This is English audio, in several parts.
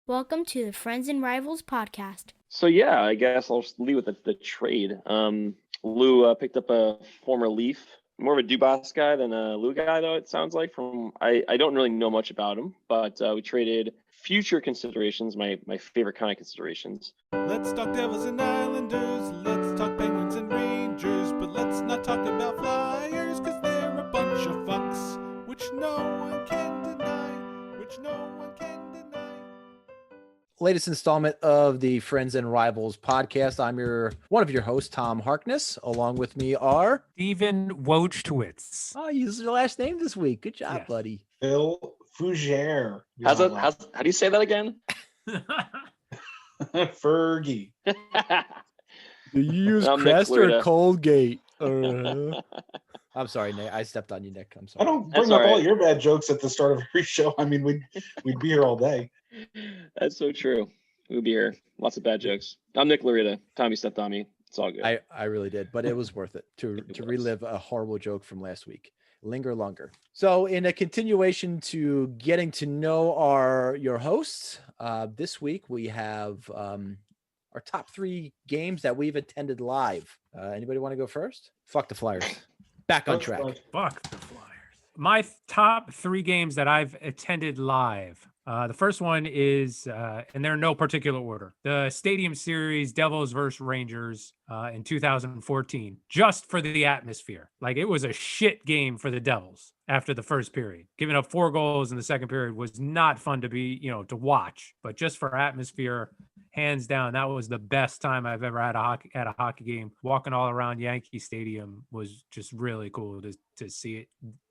Welcome to the Friends and Rivals podcast. So yeah, I guess I'll just lead with the trade. Lou picked up a former Leaf, more of a Dubas guy than a Lou guy, though it sounds like. I don't really know much about him, but we traded future considerations, my favorite kind of considerations. Let's talk Devils and Islanders, let's talk Penguins and Rangers, but let's not talk about Flyers, cause they're a bunch of fucks, which no one can deny, which no one can deny. Latest installment of the Friends and Rivals podcast. I'm one of your hosts, Tom Harkness. Along with me are Steven Wojtowicz. Oh, you used your last name this week. Good job, Yes. buddy. Phil Fougere. How do you say that again? Fergie. Do you use I'm Crest Nick or Lurita. Colgate? I'm sorry, Nick. I stepped on you, Nick. I'm sorry. I don't That's bring up all all right. your bad jokes at the start of every show. I mean, we'd be here all day. That's so true. We'll be here. Lots of bad jokes. I'm Nick Lurita. Tommy stepped on me. It's all good. I really did, but it was worth it to It was. relive a horrible joke from last week. Linger longer. So, in a continuation to getting to know your hosts, this week we have our top 3 games that we've attended live. Anybody want to go first? Fuck the Flyers. Back on track. Fuck the Flyers. My top 3 games that I've attended live. The first one is, and they're in no particular order, the Stadium Series Devils versus Rangers in 2014, just for the atmosphere. Like, it was a shit game for the Devils after the first period. Giving up 4 goals in the second period was not fun to watch, but just for atmosphere, hands down, that was the best time I've ever had at a hockey game. Walking all around Yankee Stadium was just really cool to see it,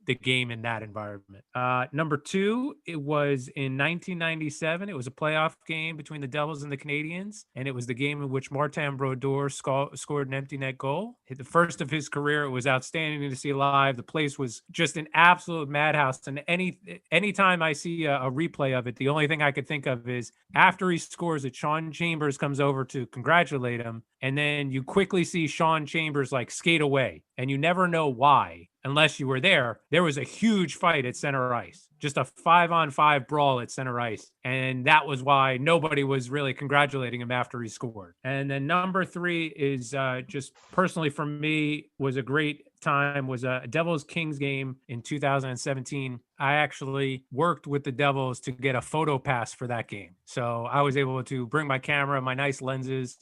the game in that environment. Number 2, it was in 1997. It was a playoff game between the Devils and the Canadiens, and it was the game in which Martin Brodeur scored an empty net goal. The first of his career. It was outstanding to see live. The place was just an absolute madhouse, and anytime I see a replay of it, the only thing I could think of is after he scores it, Sean Chambers comes over to congratulate him, and then you quickly see Sean Chambers like skate away, and you never know why unless you were there. There was a huge fight at center ice, just a 5-on-5 brawl at center ice, and that was why nobody was really congratulating him after he scored. And then number 3 is just personally for me was a great time, was a Devils Kings game in 2017. I actually worked with the Devils to get a photo pass for that game. So I was able to bring my camera, my nice lenses,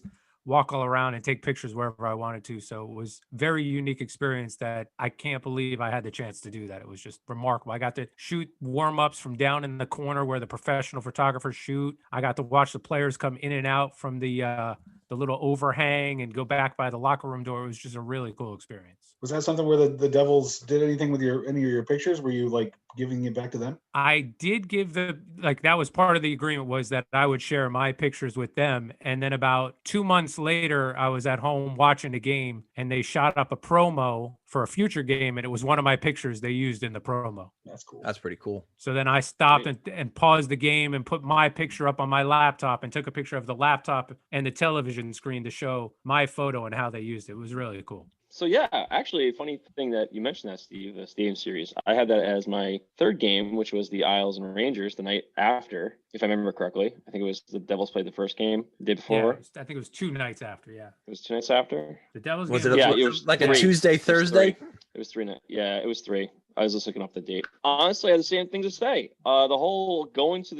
walk all around and take pictures wherever I wanted to. So it was very unique experience that I can't believe I had the chance to do that. It was just remarkable. I got to shoot warm-ups from down in the corner where the professional photographers shoot. I got to watch the players come in and out from the little overhang and go back by the locker room door. It was just a really cool experience. Was that something where the Devils did anything with any of your pictures? Were you like giving it back to them? I did give that was part of the agreement, was that I would share my pictures with them. And then about 2 months later, I was at home watching the game and they shot up a promo for a future game. And it was one of my pictures they used in the promo. That's cool. That's pretty cool. So then I stopped and paused the game and put my picture up on my laptop and took a picture of the laptop and the television screen to show my photo and how they used it. It was really cool. So yeah, actually, a funny thing that you mentioned that, Steve, the Stadium Series. I had that as my 3rd game, which was the Isles and Rangers the night after, if I remember correctly. I think it was the Devils played the first game the day before. I think it was 2 nights after. Yeah, It was 2 nights after. the Devils Was game it Yeah, it was like a 3. Tuesday, It was Thursday? 3. It was 3 nights. Yeah, it was 3. I was just looking up the date. Honestly, I had the same thing to say. The whole going to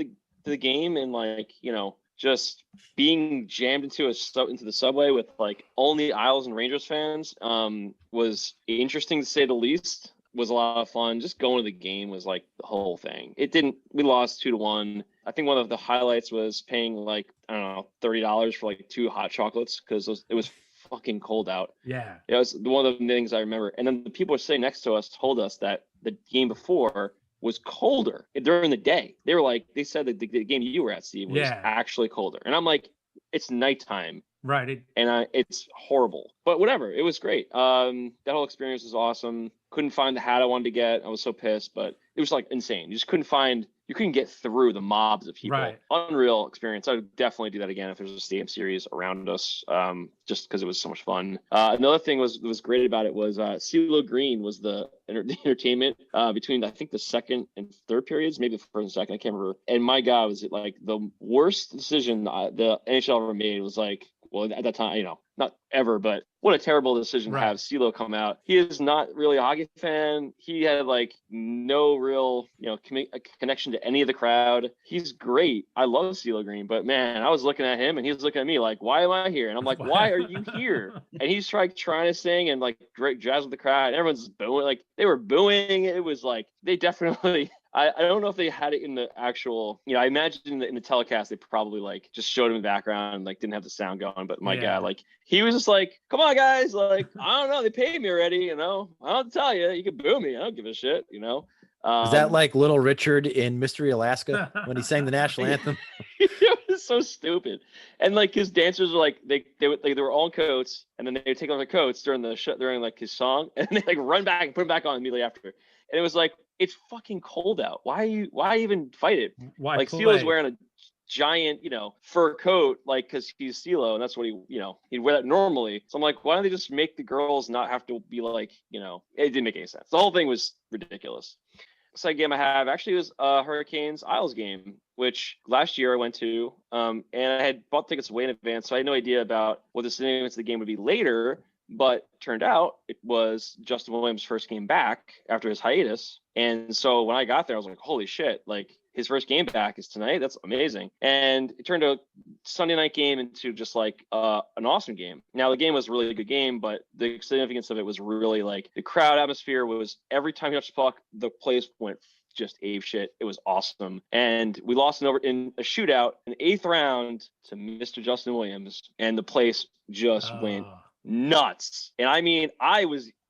the game and just being jammed into the subway with like only Isles and Rangers fans was interesting to say the least. Was a lot of fun. Just going to the game was like the whole thing. We lost 2-1. I think one of the highlights was paying like, I don't know, $30 for like 2 hot chocolates because it was fucking cold out. Yeah. It was one of the things I remember. And then the people sitting next to us told us that the game before was colder during the day. They said that the game you were at, Steve, was actually colder. And I'm like, it's nighttime. Right. It's horrible, but whatever. It was great. That whole experience was awesome. Couldn't find the hat I wanted to get. I was so pissed, but it was like insane. You just couldn't find you couldn't get through the mobs of people. Right. Unreal experience. I would definitely do that again if there's a stadium series around us, just because it was so much fun. Another thing was great about it was CeeLo Green was the entertainment between, I think, the second and third periods, maybe the first and second, I can't remember. And my God, was it like the worst decision the NHL ever made. Was like, well, at that time, you know, not ever, but what a terrible decision to have CeeLo come out. He is not really a hockey fan. He had like no real, you know, connection to any of the crowd. He's great. I love CeeLo Green, but man, I was looking at him and he was looking at me like, why am I here? And I'm like, why are you here? And he's trying to sing and like great jazz with the crowd. And everyone's booing, like they were booing. It was like, they definitely, I don't know if they had it in the actual, you know, I imagine in the telecast, they probably like just showed him in the background and like didn't have the sound going. But my God, like he was just like, come on, guys. Like, I don't know. They paid me already, you know, I don't tell you, you can boo me. I don't give a shit, you know. Is that like Little Richard in Mystery Alaska when he sang the national anthem? It was so stupid. And like his dancers were like, they were all in coats, and then they would take off their coats during like his song, and they like run back and put them back on immediately after. And it was like, it's fucking cold out. Why even fight it? Why like CeeLo's wearing a giant, you know, fur coat, like, because he's CeeLo, and that's what he'd wear that normally. So I'm like, why don't they just make the girls not have to be like, you know, it didn't make any sense. The whole thing was ridiculous. Second game I have actually was Hurricanes Isles game, which last year I went to, and I had bought tickets way in advance, so I had no idea about what the significance of the game would be later. But turned out it was Justin Williams' first game back after his hiatus. And so when I got there, I was like, holy shit, like his first game back is tonight. That's amazing. And it turned a Sunday night game into just like an awesome game. Now, the game was a really good game, but the significance of it was really like the crowd atmosphere was every time you touched the puck, the place went just ape shit. It was awesome. And we lost in a shootout in the 8th round to Mr. Justin Williams. And the place just went nuts. And I mean, I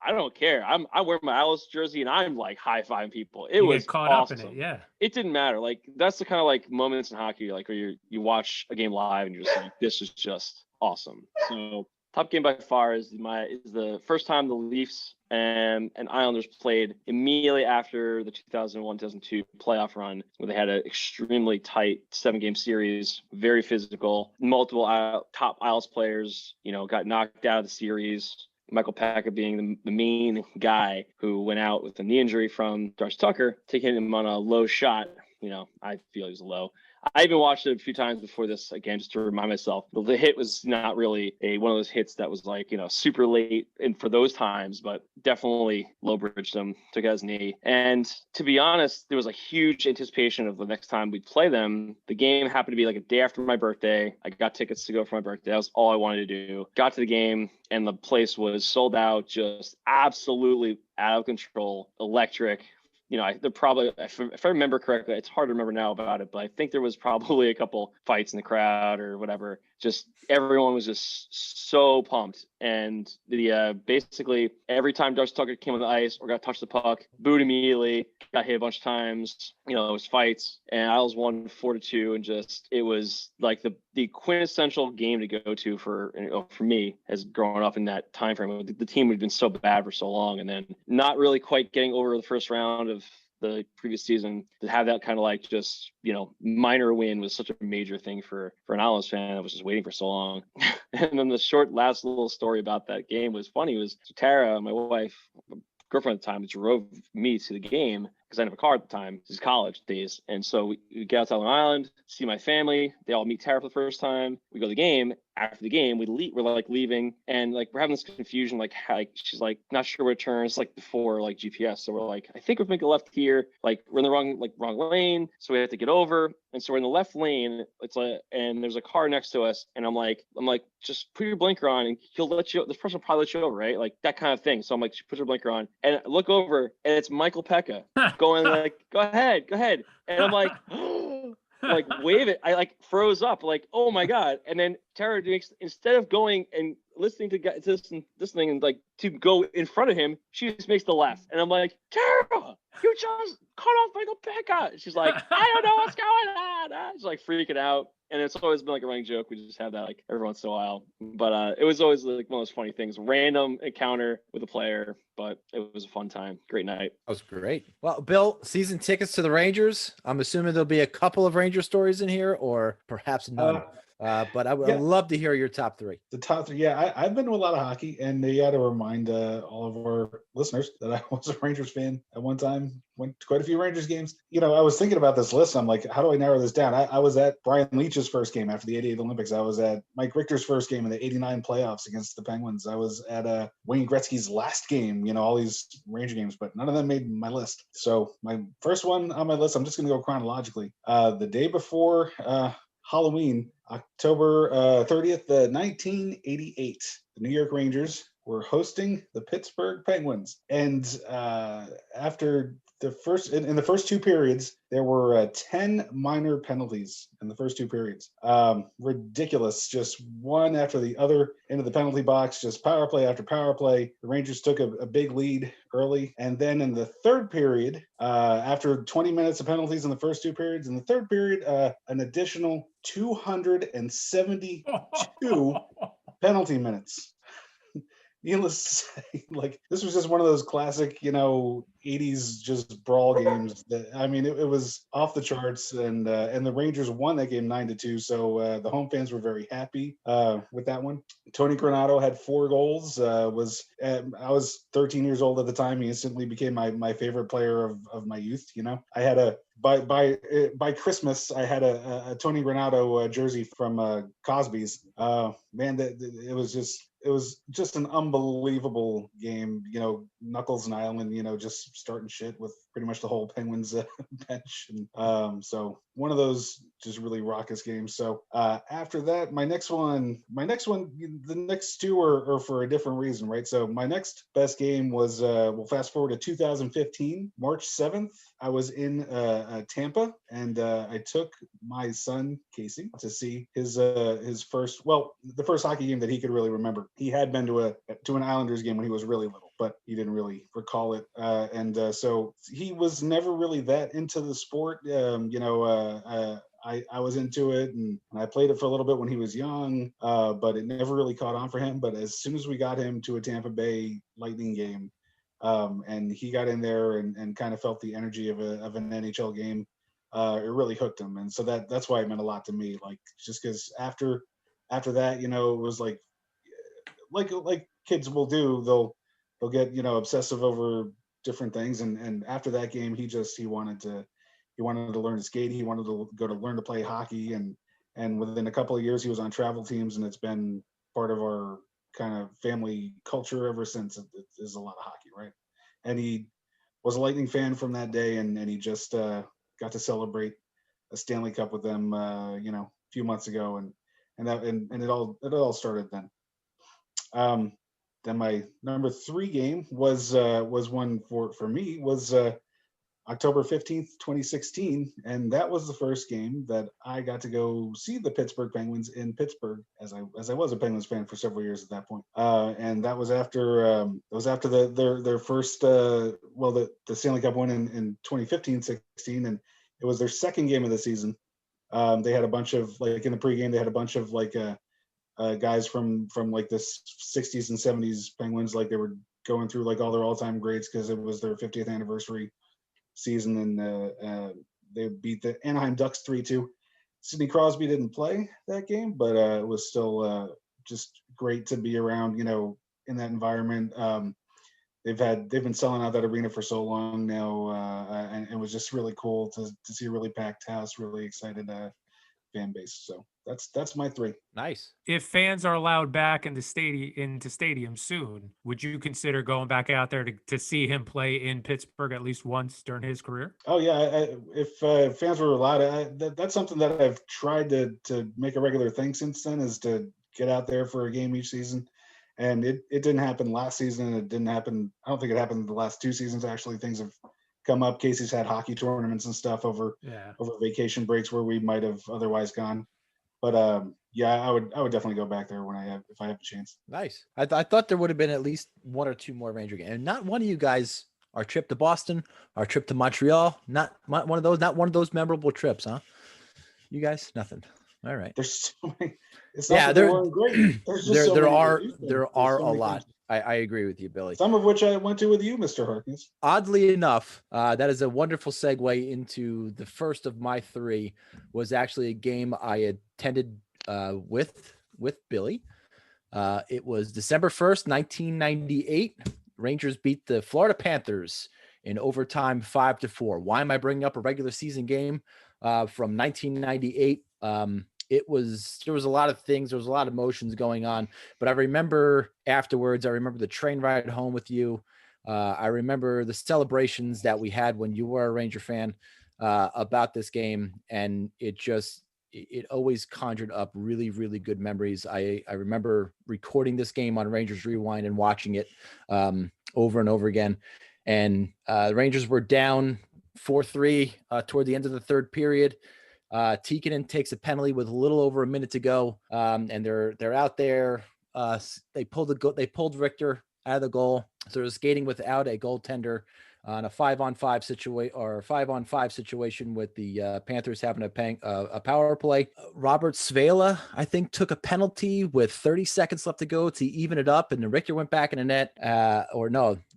don't care. I wear my Alice jersey and I'm like high-fiving people. It was caught awesome. up in it, yeah. It didn't matter. Like that's the kind of like moments in hockey, like where you watch a game live and you're just like, this is just awesome. So top game by far is the first time the Leafs and Islanders played immediately after the 2001-2002 playoff run, where they had an extremely tight 7-game series, very physical. Multiple top Isles players, you know, got knocked out of the series. Michael Packer being the main guy who went out with a knee injury from Darcy Tucker, taking him on a low shot. You know, I feel he was low. I even watched it a few times before this again, just to remind myself. The hit was not really one of those hits that was like, you know, super late and for those times, but definitely low bridged him, took out his knee. And to be honest, there was a huge anticipation of the next time we'd play them. The game happened to be like a day after my birthday. I got tickets to go for my birthday. That was all I wanted to do. Got to the game and the place was sold out, just absolutely out of control, electric. You know, they're probably, if I remember correctly, it's hard to remember now about it, but I think there was probably a couple fights in the crowd or whatever. Just everyone was just so pumped. And basically every time Darcy Tucker came on the ice or got touched the puck, booed immediately, got hit a bunch of times. You know, it was fights, and Isles won 4-2, and just it was like the quintessential game to go to for me as growing up in that time frame. The team had been so bad for so long, and then not really quite getting over the first round of the previous season, to have that kind of like just, you know, minor win was such a major thing for an Islanders fan that was just waiting for so long. And then the short last little story about that game was funny. It was Tara, my wife, girlfriend at the time, drove me to the game because I didn't have a car at the time. This is college days. And so we get out to Long Island, see my family. They all meet Tara for the first time. We go to the game. After the game, we're like leaving, and like we're having this confusion, like she's like not sure where to turn. It's like before like GPS, so we're like, I think we're making a left here. Like we're in the wrong lane, so we have to get over. And so we're in the left lane. It's like, and there's a car next to us, and I'm like, just put your blinker on, and he'll let you. This person will probably let you over, right? Like that kind of thing. So I'm like, put your blinker on, and I look over, and it's Michael Pekka going like, go ahead, and I'm like. Like wave it, I like froze up, like, oh my god. And then Tara makes, instead of going and listening to this thing and like to go in front of him, she just makes the left, and I'm like, Tara, you just cut off Michael Pekka. She's like, I don't know what's going on. She's like freaking out. And it's always been like a running joke. We just have that like every once in a while. But it was always like one of those funny things, random encounter with a player. But it was a fun time. Great night. That was great. Well, Bill, season tickets to the Rangers. I'm assuming there'll be a couple of Ranger stories in here, or perhaps none. But I would love to hear your top three. The top three, yeah. I've been to a lot of hockey, and you got to remind all of our listeners that I was a Rangers fan at one time. Went to quite a few Rangers games. You know, I was thinking about this list. I'm like, how do I narrow this down? I was at Brian Leach's first game after the '88 Olympics. I was at Mike Richter's first game in the '89 playoffs against the Penguins. I was at Wayne Gretzky's last game. You know, all these Ranger games, but none of them made my list. So my first one on my list, I'm just going to go chronologically. The day before Halloween, October 30th, 1988, the New York Rangers were hosting the Pittsburgh Penguins. And after the first, in the first two periods, there were 10 minor penalties in the first two periods. Ridiculous, just one after the other into the penalty box, just power play after power play. The Rangers took a big lead early. And then in the third period, after 20 minutes of penalties in the first two periods, in the third period, an additional 272 penalty minutes. Needless to say, like, this was just one of those classic, 80s just brawl games that, I mean, it was off the charts, and the Rangers won that game 9-2. So the home fans were very happy with that one. Tony Granato had 4 goals. I was 13 years old at the time. He instantly became my favorite player of my youth. I had by Christmas, I had a Tony Granato jersey from Crosby's. Man, it was just an unbelievable game. Knuckles and Island, just starting shit with pretty much the whole Penguins bench. And so one of those just really raucous games. So after that, the next two are for a different reason, right? So my next best game was, we'll fast forward to 2015, March 7th. I was in Tampa, and I took my son Casey to see his first, the first hockey game that he could really remember. He had been to an Islanders game when he was really little, but he didn't really recall it. So he was never really that into the sport. I was into it, and I played it for a little bit when he was young, but it never really caught on for him. But as soon as we got him to a Tampa Bay Lightning game, and he got in there and kind of felt the energy of an NHL game, it really hooked him. And so that's why it meant a lot to me. Like, just because after that, it was like kids will do, they'll get obsessive over different things. And after that game, he wanted to learn to skate. He wanted to learn to play hockey. And within a couple of years, he was on travel teams, and it's been part of our kind of family culture ever since. It is a lot of hockey, right? And he was a Lightning fan from that day, and he just got to celebrate a Stanley Cup with them, a few months ago, and it all started then. Then my number 3 game was one for me was October 15th, 2016. And that was the first game that I got to go see the Pittsburgh Penguins in Pittsburgh, as I was a Penguins fan for several years at that point. And that was after their first, the Stanley Cup win in 2015-16. And it was their second game of the season. They had a bunch of, like, in the pregame, they had a bunch of guys from like the 60s and 70s Penguins, like they were going through like all their all-time greats because it was their 50th anniversary season, and they beat the Anaheim Ducks 3-2. Sidney Crosby didn't play that game, but it was still just great to be around, in that environment. They've been selling out that arena for so long now, and it was just really cool to see a really packed house, really excited fan base. So that's my 3. Nice. If fans are allowed back into stadium soon, would you consider going back out there to see him play in Pittsburgh at least once during his career? Oh yeah, if fans were allowed, that's something that I've tried to make a regular thing since then, is to get out there for a game each season. And it didn't happen last season, and it didn't happen. I don't think it happened the last 2 seasons. Actually, things have come up. Casey's had hockey tournaments and stuff over vacation breaks where we might have otherwise gone. But yeah, I would definitely go back there if I have a chance. Nice. I thought there would have been at least one or two more Ranger games. And not one of you guys, our trip to Boston, our trip to Montreal, not one of those memorable trips, huh? You guys, nothing. All right. There's so many. It's not Yeah, that they weren't great. There's just so there many to are choose from. there There's are so a many lot. things. I agree with you, Billy. Some of which I went to with you, Mr. Harkins. Oddly enough, that is a wonderful segue into the first of my three. Was actually a game I attended with Billy. It was December 1st, 1998. Rangers beat the Florida Panthers in overtime 5-4. Why am I bringing up a regular season game from 1998? There was a lot of things. There was a lot of emotions going on, but I remember afterwards, I remember the train ride home with you. I remember the celebrations that we had when you were a Ranger fan about this game. And it always conjured up really, really good memories. I remember recording this game on Rangers Rewind and watching it over and over again. And the Rangers were down 4-3 toward the end of the third period. Tikkanen takes a penalty with a little over a minute to go, and they're out there. They pulled Richter out of the goal, so they're skating without a goaltender on a 5-on-5 situation with the Panthers having a power play. Robert Svela, I think, took a penalty with 30 seconds left to go to even it up, and then Richter went back in the net.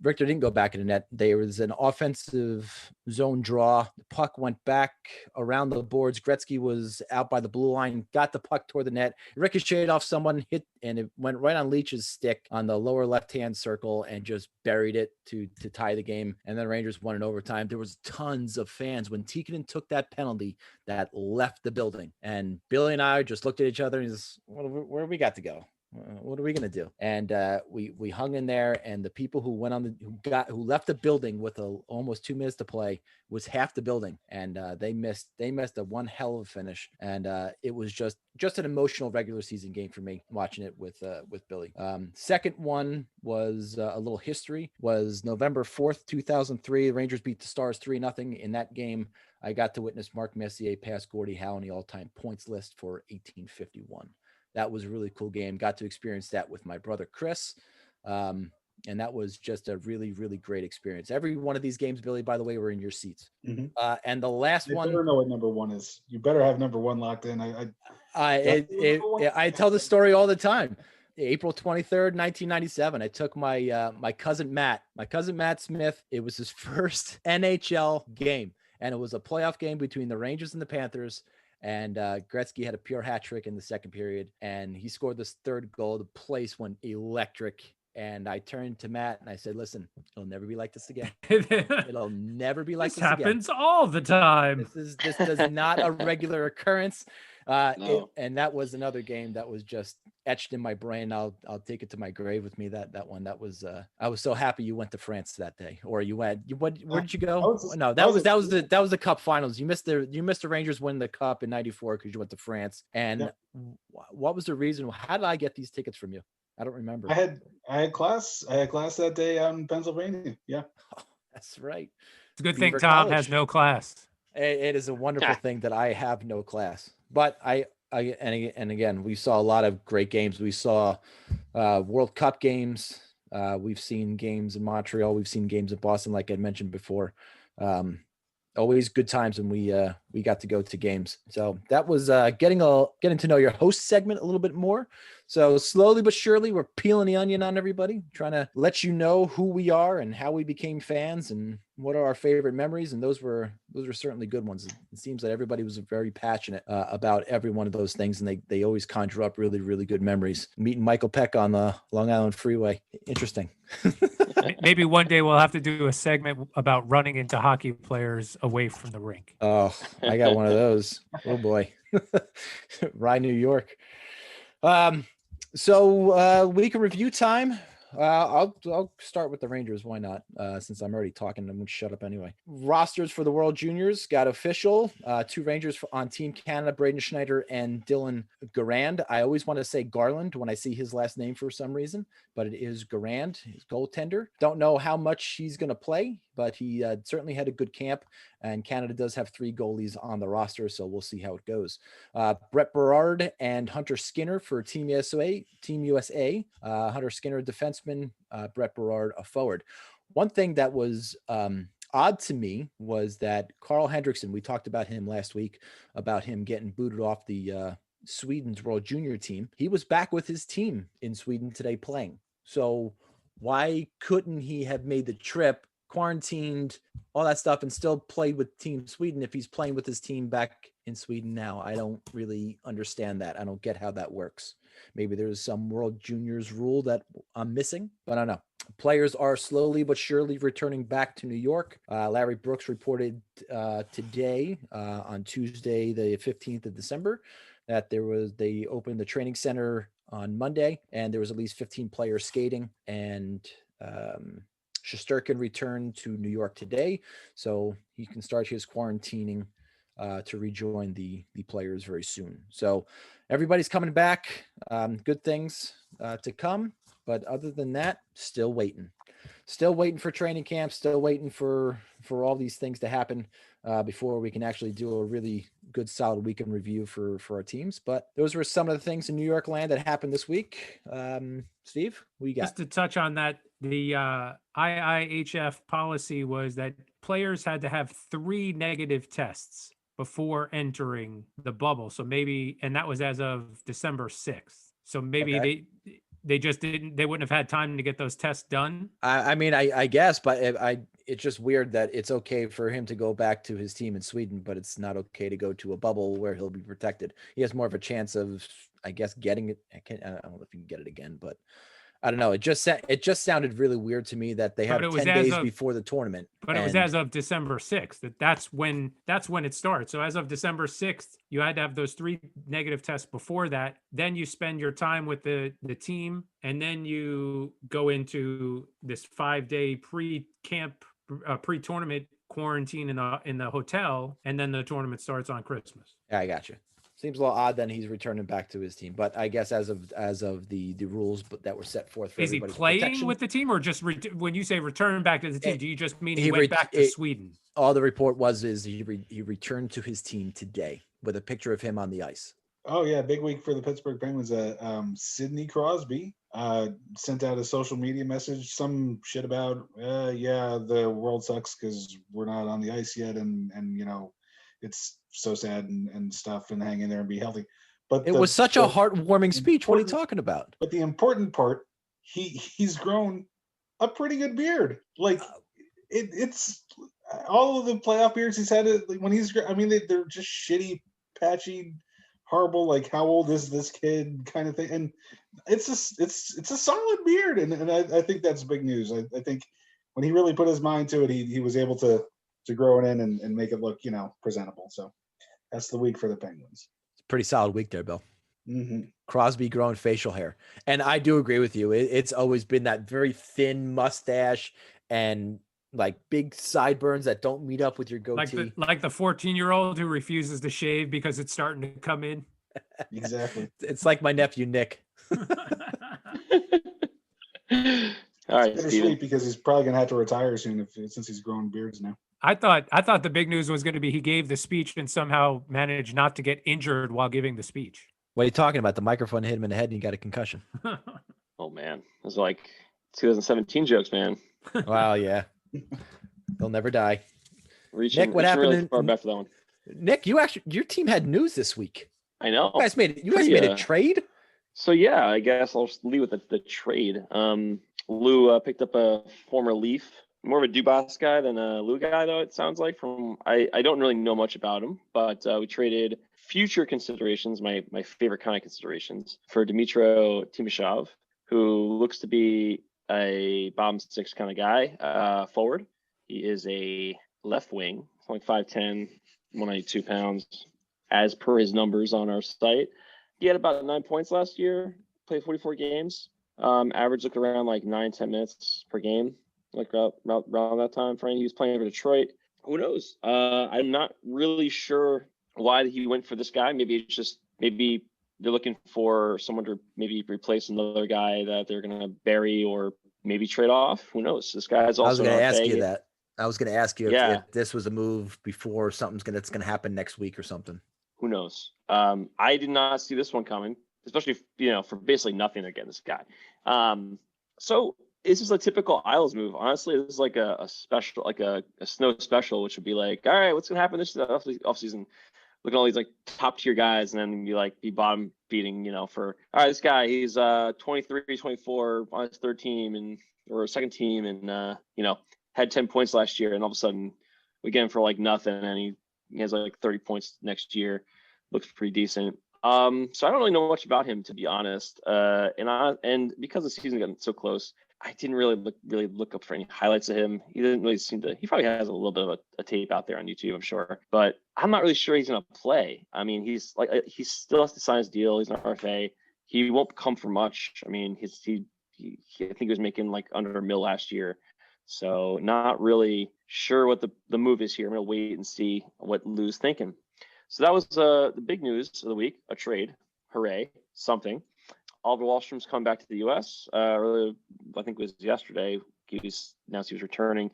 Richter didn't go back in the net. There was an offensive zone draw. The puck went back around the boards. Gretzky was out by the blue line, got the puck toward the net, ricocheted off someone, hit, and it went right on Leach's stick on the lower left-hand circle and just buried it to tie the game. And then the Rangers won in overtime. There was tons of fans when Tikkanen took that penalty that left the building. And Billy and I just looked at each other and says, where we got to go? What are we going to do? And we hung in there, and the people who who left the building with almost 2 minutes to play was half the building, and they missed a one hell of a finish. And it was just an emotional regular season game for me watching it with Billy. Second one was a little history. Was November 4th, 2003. The Rangers beat the Stars 3-0. In that game, I got to witness Mark Messier pass Gordie Howe on the all-time points list for 1851. That was a really cool game. Got to experience that with my brother, Chris. And that was just a really, really great experience. Every one of these games, Billy, by the way, were in your seats. Mm-hmm. And the last one. I better know what number one is. You better have number one locked in. I tell the story all the time. April 23rd, 1997. I took my cousin Matt Smith. It was his first NHL game. And it was a playoff game between the Rangers and the Panthers. And Gretzky had a pure hat trick in the second period, and he scored this third goal. The place went electric. And I turned to Matt and I said, "Listen, it'll never be like this again. It'll never be like this again. This happens all the time. This is not a regular occurrence." No. And that was another game that was just etched in my brain. I'll take it to my grave with me. That one. That was. I was so happy you went to France that day, or you went. Where did you go? That was the Cup Finals. You missed the Rangers win the Cup in '94 because you went to France. And what was the reason? How did I get these tickets from you? I don't remember. I had class that day out in Pennsylvania. Yeah. Oh, that's right. It's a good Beaver thing Tom College. has no class. It is a wonderful thing that I have no class. But and again, we saw a lot of great games. We saw World Cup games. We've seen games in Montreal. We've seen games in Boston, like I mentioned before. Always good times when we got to go to games. So that was getting to know your host segment a little bit more. So slowly but surely, we're peeling the onion on everybody, trying to let you know who we are and how we became fans and what are our favorite memories. And those were certainly good ones. It seems that everybody was very passionate about every one of those things, and they always conjure up really, really good memories. Meeting Michael Peck on the Long Island Freeway, interesting. Maybe one day we'll have to do a segment about running into hockey players away from the rink. Oh, I got one of those. Oh boy. Rye, New York. So week of review time. I'll start with the Rangers. Why not? Since I'm already talking, I'm going to shut up anyway. Rosters for the World Juniors got official. 2 Rangers on Team Canada, Braden Schneider and Dylan Garand. I always want to say Garland when I see his last name for some reason, but it is Garand, his goaltender. Don't know how much he's going to play. but he certainly had a good camp. And Canada does have 3 goalies on the roster, so we'll see how it goes. Brett Berard and Hunter Skinner for Team USA. Hunter Skinner, a defenseman, Brett Berard, a forward. One thing that was odd to me was that Carl Hendrickson, we talked about him last week, about him getting booted off the Sweden's World Junior team. He was back with his team in Sweden today playing. So why couldn't he have made the trip, quarantined, all that stuff, and still played with Team Sweden if he's playing with his team back in Sweden now? I don't really understand that. I don't get how that works. Maybe there's some World Juniors rule that I'm missing, but I don't know. Players are slowly but surely returning back to New York. Larry Brooks reported today on Tuesday, the 15th of December, that they opened the training center on Monday, and there was at least 15 players skating, and Shesterkin returned to New York today, so he can start his quarantining to rejoin the players very soon. So everybody's coming back. Good things to come. But other than that, still waiting for training camp, still waiting for all these things to happen before we can actually do a really good, solid weekend review for our teams. But those were some of the things in New York land that happened this week. Steve, what you got? Just to touch on that, the IIHF policy was that players had to have 3 negative tests before entering the bubble. So maybe, and that was as of December 6th. So maybe they just they wouldn't have had time to get those tests done. I mean, I guess, but it's just weird that it's okay for him to go back to his team in Sweden, but it's not okay to go to a bubble where he'll be protected. He has more of a chance of, I guess, getting it. I don't know if you can get it again, but I don't know. It just sounded really weird to me that they have 10 days before the tournament. But it was as of December 6th. That's when it starts. So as of December 6th, you had to have those 3 negative tests before that. Then you spend your time with the team, and then you go into this 5-day pre-camp, pre-tournament quarantine in the hotel, and then the tournament starts on Christmas. Yeah, I got you. Seems a little odd that he's returning back to his team, but I guess as of the rules that were set forth for is he playing protection, with the team, or just when you say return back to the team, do you just mean he went back to Sweden? All the report is he returned to his team today with a picture of him on the ice. Oh yeah, big week for the Pittsburgh Penguins. SIDNEY CROSBY sent out a social media message, some shit about the world sucks because we're not on the ice yet, and it's so sad and stuff, and hang in there and be healthy. But it was such a heartwarming speech. What are you talking about? But the important part, he's grown a pretty good beard. Like it's all of the playoff beards he's had when he's. I mean, they're just shitty, patchy, horrible. Like, how old is this kid? Kind of thing. And it's a solid beard, and I think that's big news. I think when he really put his mind to it, he was able to grow it in and make it look, presentable. So that's the week for the Penguins. It's a pretty solid week there, Bill. Mm-hmm. Crosby growing facial hair. And I do agree with you. It's always been that very thin mustache and like big sideburns that don't meet up with your goatee. Like the 14-year-old who refuses to shave because it's starting to come in. Exactly. It's like my nephew, Nick. All right, bittersweet because he's probably going to have to retire soon since he's growing beards now. I thought the big news was going to be he gave the speech and somehow managed not to get injured while giving the speech. What are you talking about? The microphone hit him in the head and he got a concussion. Oh man, it was like 2017 jokes, man. Wow, yeah. They'll never die. Nick, what happened? Really far back for that one. Nick, your team had news this week. I know. You guys made a trade. So yeah, I guess I'll just lead with the trade. Lou picked up a former Leaf. More of a Dubas guy than a Lou guy, though, it sounds like. I don't really know much about him, but we traded future considerations, my favorite kind of considerations, for Dmytro Timashov, who looks to be a bottom 6 kind of guy, forward. He is a left wing, like 5'10", 192 pounds, as per his numbers on our site. He had about 9 points last year, played 44 games, average looked around like 9-10 minutes per game. Like around that time frame, he was playing for Detroit. Who knows? I'm not really sure why he went for this guy. Maybe they're looking for someone to maybe replace another guy that they're gonna bury or maybe trade off. Who knows? This guy is also. I was gonna ask you that. I was going to ask you Yeah. if this was a move before something's that's going to happen next week or something. Who knows? I did not see this one coming, especially, for basically nothing they're getting this guy. So this is a typical Isles move. Honestly, this is like a special, like a snow special, which would be like, all right, what's going to happen this offseason? Look at all these like top tier guys and then be bottom feeding, for, all right, this guy, he's 23, 24 on his third team or second team and, had 10 points last year. And all of a sudden we get him for like nothing. And he has like 30 points next year. Looks pretty decent. So I don't really know much about him, to be honest. And because the season got so close, I didn't really look up for any highlights of him. He didn't really seem to. He probably has a little bit of a tape out there on YouTube, I'm sure, but I'm not really sure he's going to play. I mean, he still has to sign his deal. He's an RFA. He won't come for much. I mean, I think he was making like under $1 million last year. So not really sure what the move is here. I'm going to wait and see what Lou's thinking. So that was the big news of the week, a trade. Hooray, something. Oliver Wahlstrom's coming back to the U.S. I think it was yesterday. He announced he was returning.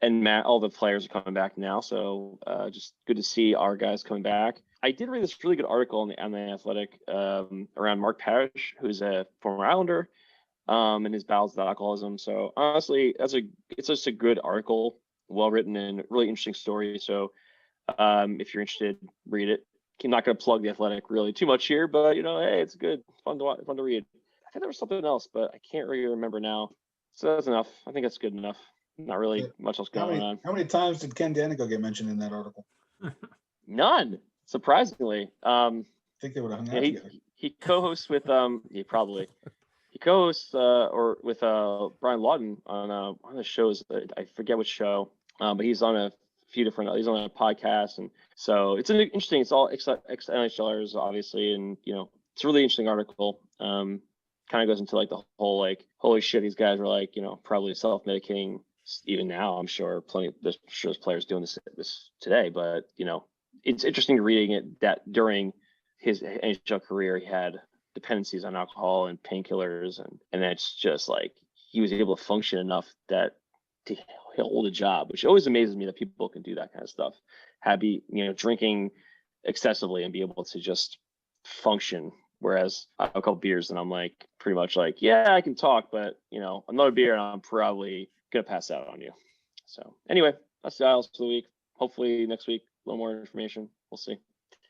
And all the players are coming back now. So just good to see our guys coming back. I did read this really good article on the Athletic around Mark Parrish, who's a former Islander, and his battles with alcoholism. So honestly, it's just a good article, well written and really interesting story. So if you're interested, read it. I'm not going to plug the Athletic really too much here, but hey, it's good, fun to read. I think there was something else, but I can't really remember now. So that's enough. I think that's good enough. Not really much else going on. How many times did Ken Danico get mentioned in that article? None, surprisingly. I think they would have hung out together. He co-hosts with he co-hosts or with Brian Lawton on one of the shows. I forget which show, but he's on a few different. He's on a podcast, and so it's interesting. It's all ex-NHLers, obviously, and it's a really interesting article. Kind of goes into like the whole like, holy shit, these guys are like probably self-medicating even now. I'm sure there's players doing this today, but it's interesting reading it that during his NHL career he had dependencies on alcohol and painkillers, and it's just like he was able to function enough that to hold a job, which always amazes me that people can do that kind of stuff. Drinking excessively and be able to just function. Whereas I have a couple beers and I'm like pretty much like, yeah, I can talk, but another beer and I'm probably gonna pass out on you. So anyway, that's the Isles for the week. Hopefully next week a little more information. We'll see.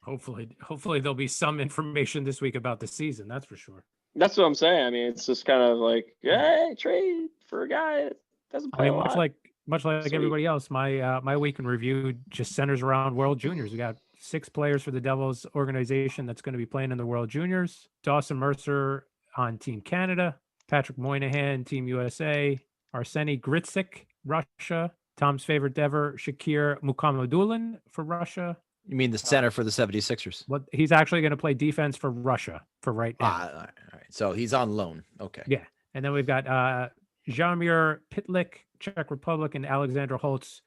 Hopefully there'll be some information this week about the season. That's for sure. That's what I'm saying. I mean, it's just kind of like, hey, trade for a guy that doesn't play a lot. Much like everybody else, my week in review just centers around World Juniors. We got 6 players for the Devils organization that's going to be playing in the World Juniors. Dawson Mercer on Team Canada, Patrick Moynihan, Team USA, Arseny Gritzik, Russia, Tom's favorite ever, Shakir Mukhamadullin for Russia. You mean the center for the 76ers? Well, he's actually going to play defense for Russia for right now. All right. So he's on loan. Okay. Yeah. And then we've got Jaromir Pitlick, Czech Republic, and Alexander Holtz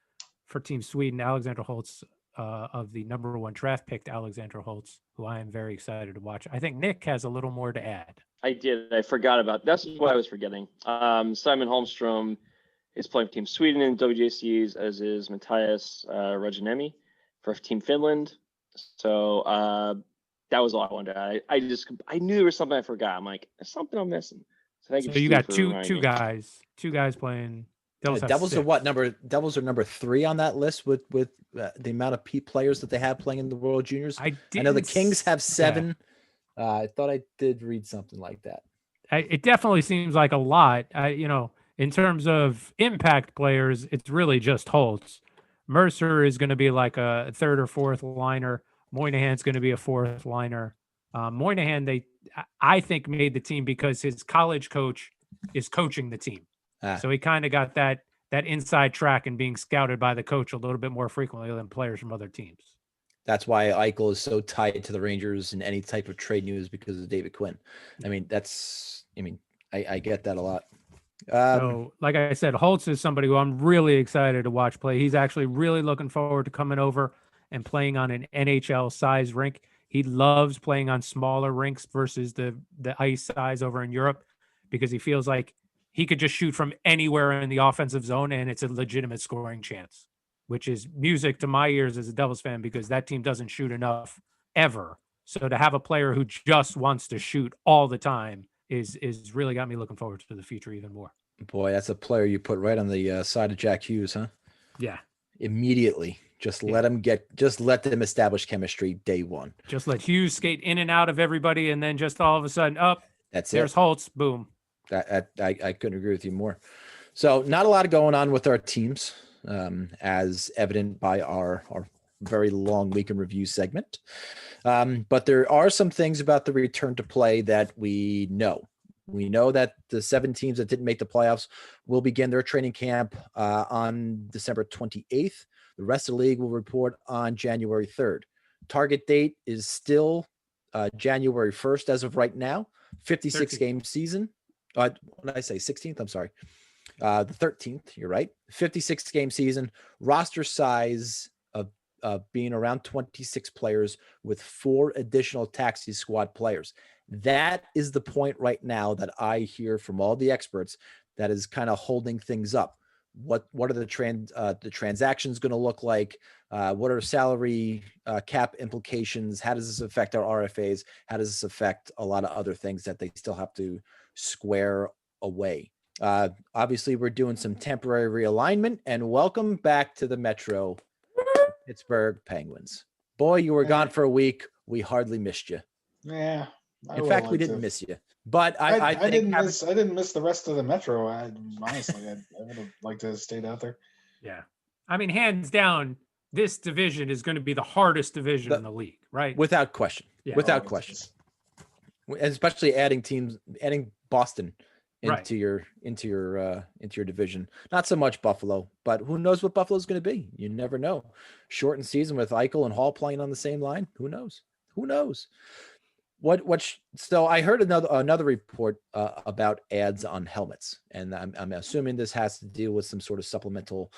for Team Sweden. Alexander Holtz of the number 1 draft pick, Alexander Holtz, who I am very excited to watch. I think Nick has a little more to add. I forgot about. That's what I was forgetting. Simon Holmstrom is playing for Team Sweden in WJCs, as is Matthias Rajaniemi for Team Finland. So that was all I wanted to add. I knew there was something I forgot. I'm like, there's something I'm missing. So you got two guys playing. Devils are what number? Devils are number 3 on that list with the amount of players that they have playing in the World Juniors. I know the Kings have 7. Yeah. I thought I did read something like that. It definitely seems like a lot. In terms of impact players, it's really just Holtz. Mercer is going to be like a 3rd or 4th liner. Moynihan's going to be a 4th liner. Moynihan, I think, made the team because his college coach is coaching the team. So he kind of got that inside track and being scouted by the coach a little bit more frequently than players from other teams. That's why Eichel is so tied to the Rangers in any type of trade news because of David Quinn. I mean, I get that a lot. So, like I said, Holtz is somebody who I'm really excited to watch play. He's actually really looking forward to coming over and playing on an NHL size rink. He loves playing on smaller rinks versus the ice size over in Europe because he feels like he could just shoot from anywhere in the offensive zone and it's a legitimate scoring chance, which is music to my ears as a Devils fan because that team doesn't shoot enough ever. So to have a player who just wants to shoot all the time is really got me looking forward to the future even more. Boy, that's a player you put right on the side of Jack Hughes, huh? Yeah. Immediately. Just let them establish chemistry day one. Just let Hughes skate in and out of everybody, and then just all of a sudden, there's Holtz, boom. I couldn't agree with you more. So not a lot going on with our teams, as evident by our very long week in review segment. But there are some things about the return to play that we know. We know that the 7 teams that didn't make the playoffs will begin their training camp on December 28th. The rest of the league will report on January 3rd. Target date is still January 1st as of right now. 56 game season. What did I say? 16th? I'm sorry. The 13th. You're right. 56 game season. Roster size of being around 26 players with 4 additional taxi squad players. That is the point right now that I hear from all the experts that is kind of holding things up. What are the transactions going to look like? What are salary cap implications? How does this affect our RFAs? How does this affect a lot of other things that they still have to square away? Obviously, we're doing some temporary realignment, and welcome back to the Metro, Pittsburgh Penguins. Boy, you were gone for a week. We hardly missed you. Yeah. In fact, we didn't miss you. But I didn't miss the rest of the Metro. Honestly, I would have liked to have stayed out there. Yeah. I mean, hands down, this division is going to be the hardest division in the league, right? Without question. Yeah. Without question. Especially adding Boston into your division. Not so much Buffalo, but who knows what Buffalo's going to be? You never know. Shortened season with Eichel and Hall playing on the same line. Who knows? So I heard another report about ads on helmets, and I'm assuming this has to deal with some sort of supplemental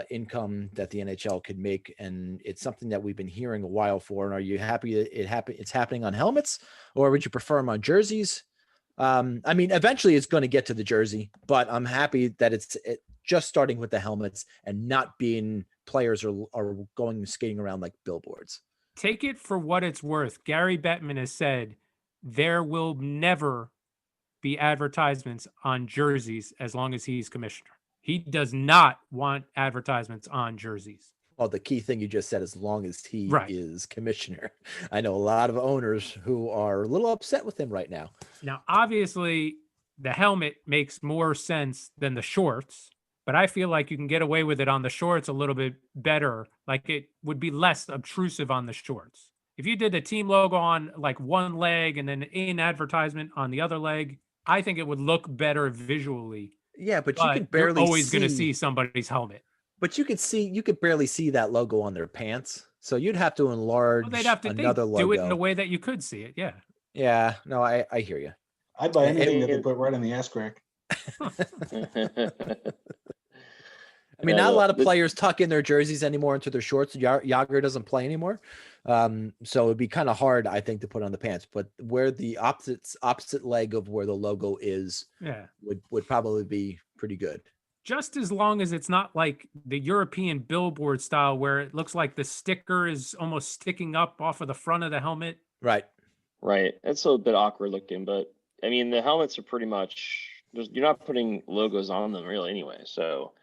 income that the NHL could make, and it's something that we've been hearing a while for. And are you happy it's happening on helmets, or would you prefer them on jerseys? I mean, eventually it's going to get to the jersey, but I'm happy that it's just starting with the helmets and not being players are going skating around like billboards. Take it for what it's worth. Gary Bettman has said there will never be advertisements on jerseys as long as he's commissioner. He does not want advertisements on jerseys. Well, the key thing you just said, as long as he is commissioner. I know a lot of owners who are a little upset with him right now. Now, obviously, the helmet makes more sense than the shorts, but I feel like you can get away with it on the shorts a little bit better. Like it would be less obtrusive on the shorts. If you did the team logo on like one leg and then in advertisement on the other leg, I think it would look better visually. Yeah, but you could barely you're always going to see somebody's helmet. But you could barely see that logo on their pants. So you'd have to enlarge another logo. Do it in a way that you could see it. Yeah. Yeah. No, I hear you. I'd buy anything that they put right on the ass crack. I mean, not a lot of players tuck in their jerseys anymore into their shorts. Yager doesn't play anymore. So it'd be kind of hard, I think, to put on the pants. But where the opposite leg of where the logo is would probably be pretty good. Just as long as it's not like the European billboard style where it looks like the sticker is almost sticking up off of the front of the helmet. Right. It's a bit awkward looking, but I mean, the helmets are pretty much, you're not putting logos on them really anyway. So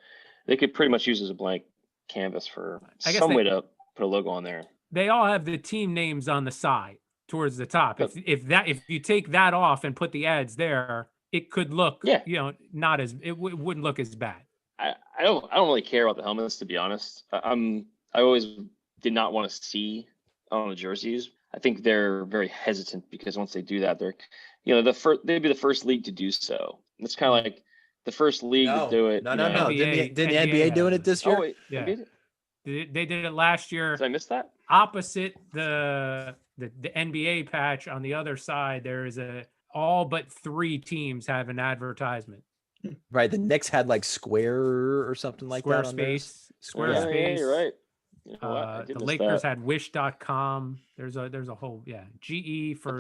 they could pretty much use as a blank canvas for some way to put a logo on there. They all have the team names on the side towards the top. If you take that off and put the ads there, it could look, not as it wouldn't look as bad. I don't really care about the helmets, to be honest. I always did not want to see on the jerseys. I think they're very hesitant because once they do that, they're, they'd be the first league to do so. It's kind of like the first league to do it. No. Didn't the NBA doing it this year? Oh, wait, yeah. They did it last year. Did I miss that? Opposite the NBA patch on the other side, there is all but 3 teams have an advertisement. Right. The Knicks had like Square or something like that. Squarespace. Yeah, you're right. The Lakers had wish.com. There's a whole, GE for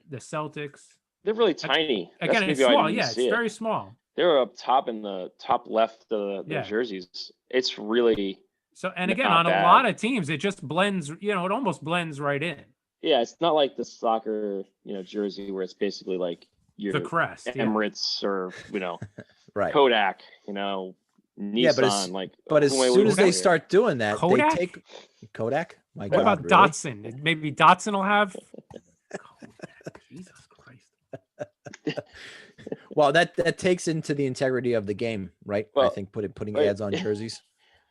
the Celtics. They're really tiny. Again, it's small. Yeah, it's very small. They're up top in the top left of the jerseys. It's really so. And again, not on bad. a lot of teams, it just blends. It almost blends right in. Yeah, it's not like the soccer, jersey where it's basically like your The crest, Emirates or right. Kodak, Nissan. Yeah, but as soon as they start doing that, Kodak? they take Kodak. My What God, about really? Datsun? Maybe Datsun will have. Jesus Christ. Well, that takes into the integrity of the game, right? Well, I think putting ads on jerseys.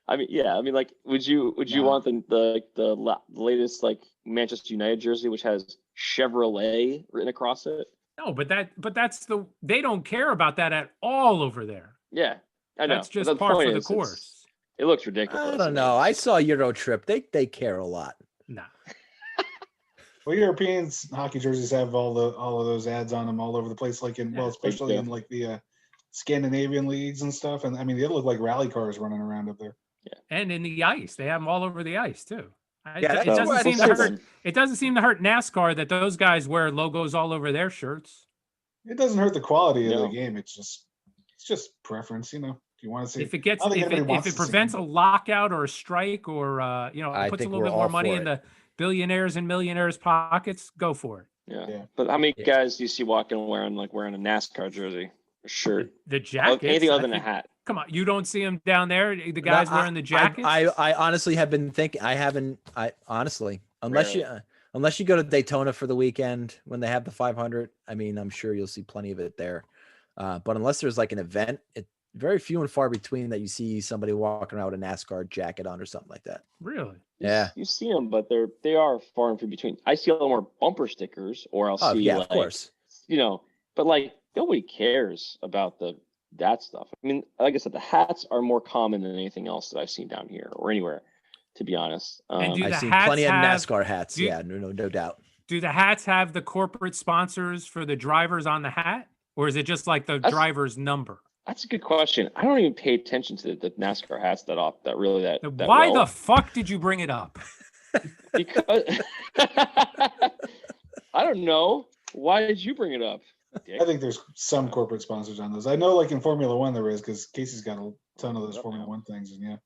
I mean, yeah. I mean, like, would you want the latest like Manchester United jersey, which has Chevrolet written across it? No, but that's they don't care about that at all over there. Yeah, I know. That's just par for the course. It looks ridiculous. I don't know. I saw Euro Trip. They care a lot. No. Well, Europeans hockey jerseys have all of those ads on them all over the place, especially in like the Scandinavian leagues and stuff. And I mean, they look like rally cars running around up there. Yeah. And in the ice, they have them all over the ice too. Yeah, it doesn't seem to hurt NASCAR that those guys wear logos all over their shirts. It doesn't hurt the quality of the game. It's just preference, Do you want to see if it prevents a lockout or a strike or it puts a little bit more money in the billionaires and millionaires' pockets, go for it. Yeah. But how many guys do you see walking wearing a NASCAR jersry, a shirt, the jacket, anything other than a hat? Come on, you don't see them down there. The guys wearing the jackets. I honestly have been thinking. I honestly, unless you go to Daytona for the weekend when they have the 500. I mean, I'm sure you'll see plenty of it there. But unless there's like an event, it's very few and far between that you see somebody walking around with a NASCAR jacket on or something like that. Really? Yeah. You see them, but they are far and few between. I see a lot more bumper stickers, or I'll see of course. But like nobody cares about that stuff. I mean, like I said, the hats are more common than anything else that I've seen down here or anywhere, to be honest. I've seen plenty of NASCAR hats. No doubt. Do the hats have the corporate sponsors for the drivers on the hat, or is it just like the driver's number? That's a good question. I don't even pay attention to the NASCAR hats that Why the fuck did you bring it up? Because I don't know. Why did you bring it up? I think there's some corporate sponsors on those. I know, like in Formula One, there is, because Casey's got a ton of those Formula One things, and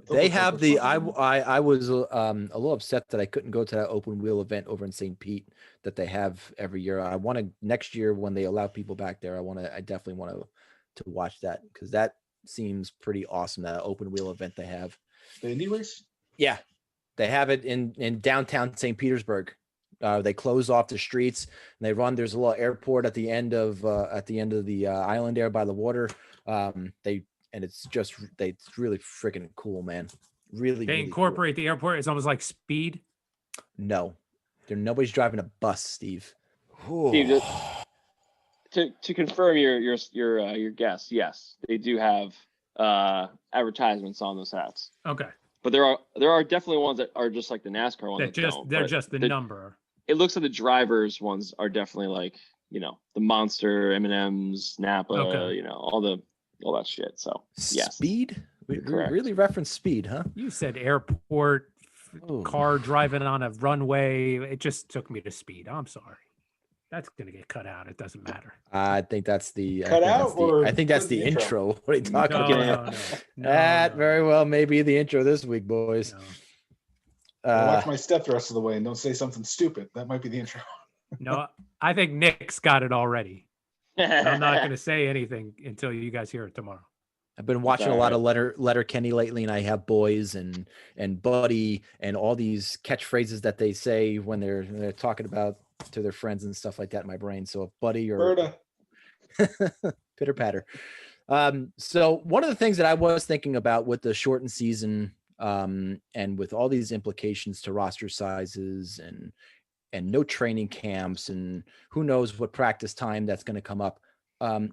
they have the. I was a little upset that I couldn't go to that open wheel event over in St. Pete that they have every year. I want to next year when they allow people back there. I definitely want to watch that because that seems pretty awesome. That open wheel event they have. The Indy race. Yeah, they have it in downtown St. Petersburg. They close off the streets and they run. There's a little airport at the end of the island there by the water. It's really freaking cool, man. Really, they incorporate the airport. It's almost like Speed. No, nobody's driving a bus, Steve. Steve, to confirm your guess, yes, they do have advertisements on those hats. Okay, but there are definitely ones that are just like the NASCAR ones. They're just the number. It looks like the drivers ones are definitely like the Monster, M&Ms, Napa, all that shit. So yes. Speed. We really reference Speed, huh? You said airport, car driving on a runway. It just took me to Speed. I'm sorry. That's gonna get cut out. It doesn't matter. I think that's the I think that's the intro. What are you talking about? No, that very well may be the intro this week, boys. Watch my step the rest of the way and don't say something stupid. That might be the intro. No, I think Nick's got it already. I'm not going to say anything until you guys hear it tomorrow. I've been watching a lot of Letter Kenny lately, and I have boys and buddy and all these catchphrases that they say when they're talking about to their friends and stuff like that in my brain. So if buddy or pitter patter. So one of the things that I was thinking about with the shortened season, and with all these implications to roster sizes and no training camps and who knows what practice time that's going to come up.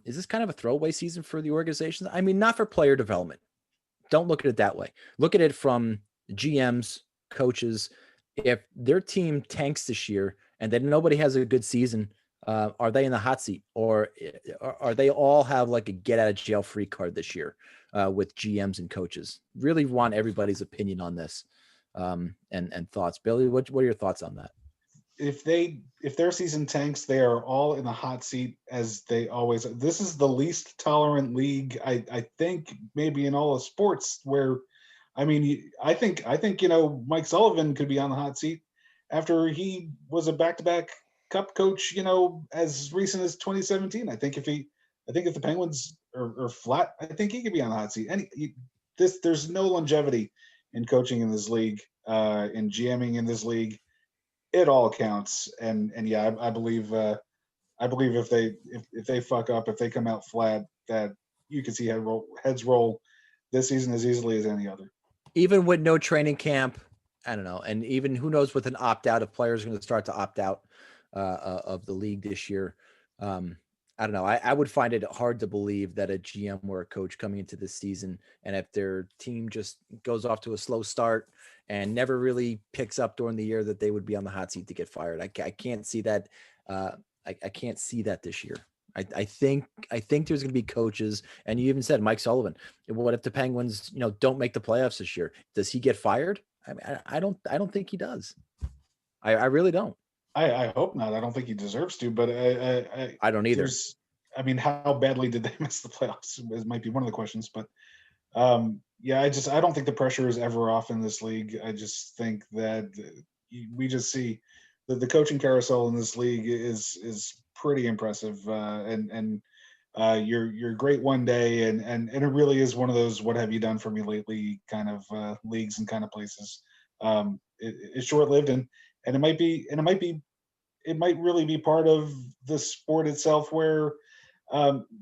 Is this kind of a throwaway season for the organizations? I mean, not for player development. Don't look at it that way. Look at it from GMs, coaches. If their team tanks this year and then nobody has a good season, are they in the hot seat, or are they all have like a get out of jail free card this year with GMs and coaches? Really want everybody's opinion on this and thoughts. Billy, what are your thoughts on that? if their season tanks, they are all in the hot seat as they always. This is the least tolerant league I think maybe in all of sports. Where, I mean, I think Mike Sullivan could be on the hot seat after he was a back-to-back Cup coach. As recent as 2017. I think if the Penguins are flat, I think he could be on the hot seat. And there's no longevity in coaching in this league, in GMing in this league. It all counts, and yeah, I believe if they fuck up, if they come out flat, that you can see heads roll this season as easily as any other. Even with no training camp, I don't know, and even who knows with an opt out, if players are going to start to opt out of the league this year. I don't know. I would find it hard to believe that a GM or a coach coming into this season, and if their team just goes off to a slow start and never really picks up during the year, that they would be on the hot seat to get fired. I can't see that. I can't see that this year. I think there's going to be coaches, and you even said Mike Sullivan. What if the Penguins, don't make the playoffs this year? Does he get fired? I mean, I don't think he does. I really don't. I hope not. I don't think he deserves to, but I don't either. I mean, how badly did they miss the playoffs? It might be one of the questions, but yeah, I don't think the pressure is ever off in this league. I just think that we just see that the coaching carousel in this league is pretty impressive, and you're great one day, and it really is one of those "what have you done for me lately" kind of leagues and kind of places. It's short lived, and it might really be part of the sport itself, where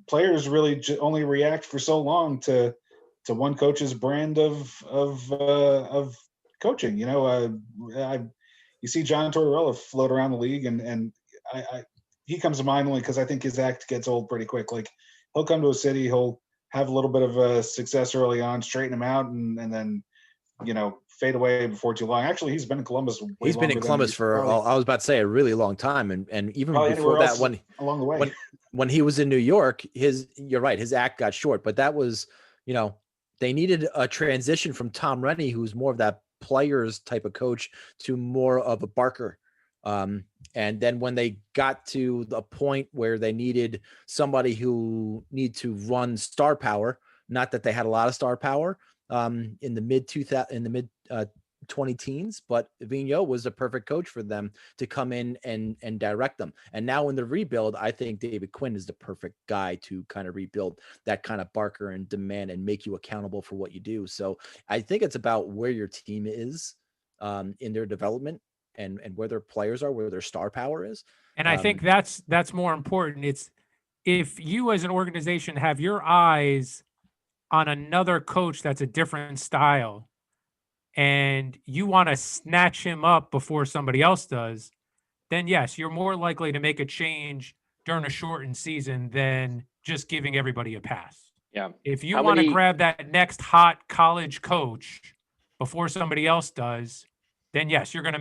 players really only react for so long to one coach's brand of coaching. You see John Tortorella float around the league, and he comes to mind only because I think his act gets old pretty quick. Like, he'll come to a city, he'll have a little bit of a success early on, straighten him out, and then fade away before too long. Actually, he's been in Columbus. He's been in Columbus for I was about to say a really long time, and even before that, along the way, when he was in New York, you're right, his act got short, but that was they needed a transition from Tom Rennie, who's more of that players type of coach, to more of a Barker. And then when they got to the point where they needed somebody who need to run star power, not that they had a lot of star power in the mid 20 teens, but Vigneault was the perfect coach for them to come in and direct them. And now in the rebuild, I think David Quinn is the perfect guy to kind of rebuild that kind of Barker and demand and make you accountable for what you do. So I think it's about where your team is in their development and where their players are, where their star power is. And I think that's more important. It's if you as an organization have your eyes on another coach that's a different style, and you want to snatch him up before somebody else does, then yes, you're more likely to make a change during a shortened season than just giving everybody a pass. Yeah. If you want to grab that next hot college coach before somebody else does, then yes, you're going to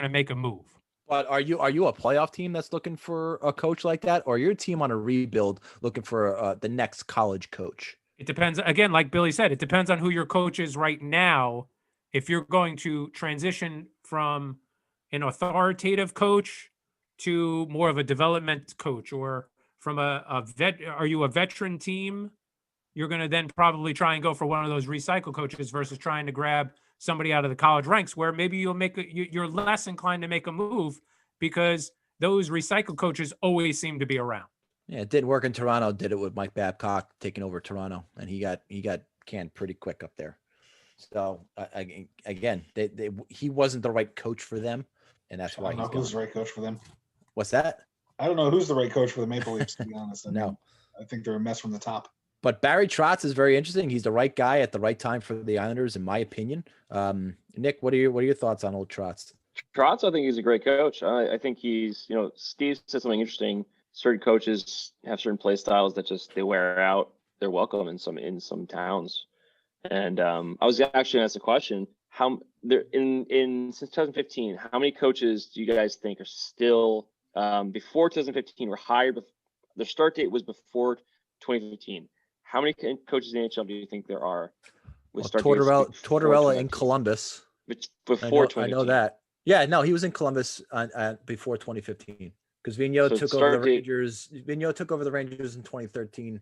make a move. But are you a playoff team that's looking for a coach like that, or you're a team on a rebuild looking for the next college coach? It depends. Again, like Billy said, it depends on who your coach is right now. If you're going to transition from an authoritative coach to more of a development coach, or from a vet, are you a veteran team? You're going to then probably try and go for one of those recycle coaches versus trying to grab somebody out of the college ranks, where maybe you're less inclined to make a move because those recycle coaches always seem to be around. Yeah, it didn't work in Toronto. Did it with Mike Babcock taking over Toronto, and he got canned pretty quick up there. So again, he wasn't the right coach for them, and that's why. I don't know who's the right coach for them. What's that? I don't know who's the right coach for the Maple Leafs, to be honest. No, I think they're a mess from the top. But Barry Trotz is very interesting. He's the right guy at the right time for the Islanders, in my opinion. Nick, what are your thoughts on old Trotz? Trotz, I think he's a great coach. I think he's, Steve said something interesting. Certain coaches have certain play styles that just they wear out. They're welcome in some towns. And I was actually asked a question: how there since 2015, how many coaches do you guys think are still before 2015 were hired? Their start date was before 2015. How many coaches in the NHL do you think there are? Tortorella in Columbus. Before 2015. I know that. Yeah, no, he was in Columbus before 2015 because Vigneault So took over the Rangers. Vigneault took over the Rangers in 2013,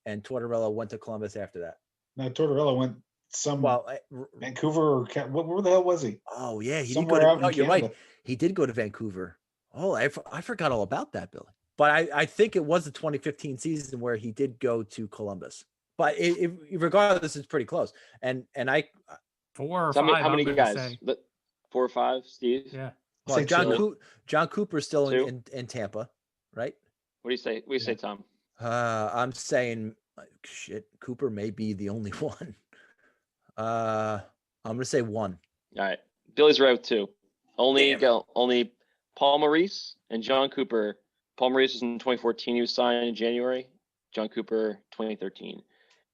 and Tortorella went to Columbus after that. No, Tortorella went Vancouver or where the hell was he? Oh yeah, he Somewhere did go out to. No, in you're right. Canada. He did go to Vancouver. Oh, I forgot all about that, Billy. But I think it was the 2015 season where he did go to Columbus. But regardless, it's pretty close. And I 4 or So 5. how many I'm gonna guys? say. 4 or 5, Steve? Yeah. well, John Cooper's still Two? in Tampa, right? What do you say? What do you say, Tom? I'm saying shit. Cooper may be the only one. I'm gonna say 1. All right. Billy's right with 2. Only Paul Maurice and John Cooper. Paul Maurice was in 2014. He was signed in January. John Cooper 2013.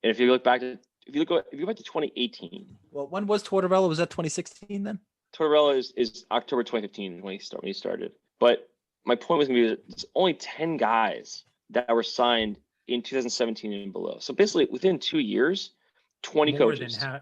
And if you go back to 2018, Well, when was Tortorella? Was that 2016 then? Tortorella is October 2015 when he started. But my point was going to be that it's only 10 guys that were signed in 2017 and below. So basically, within 2 years, 20 More coaches. than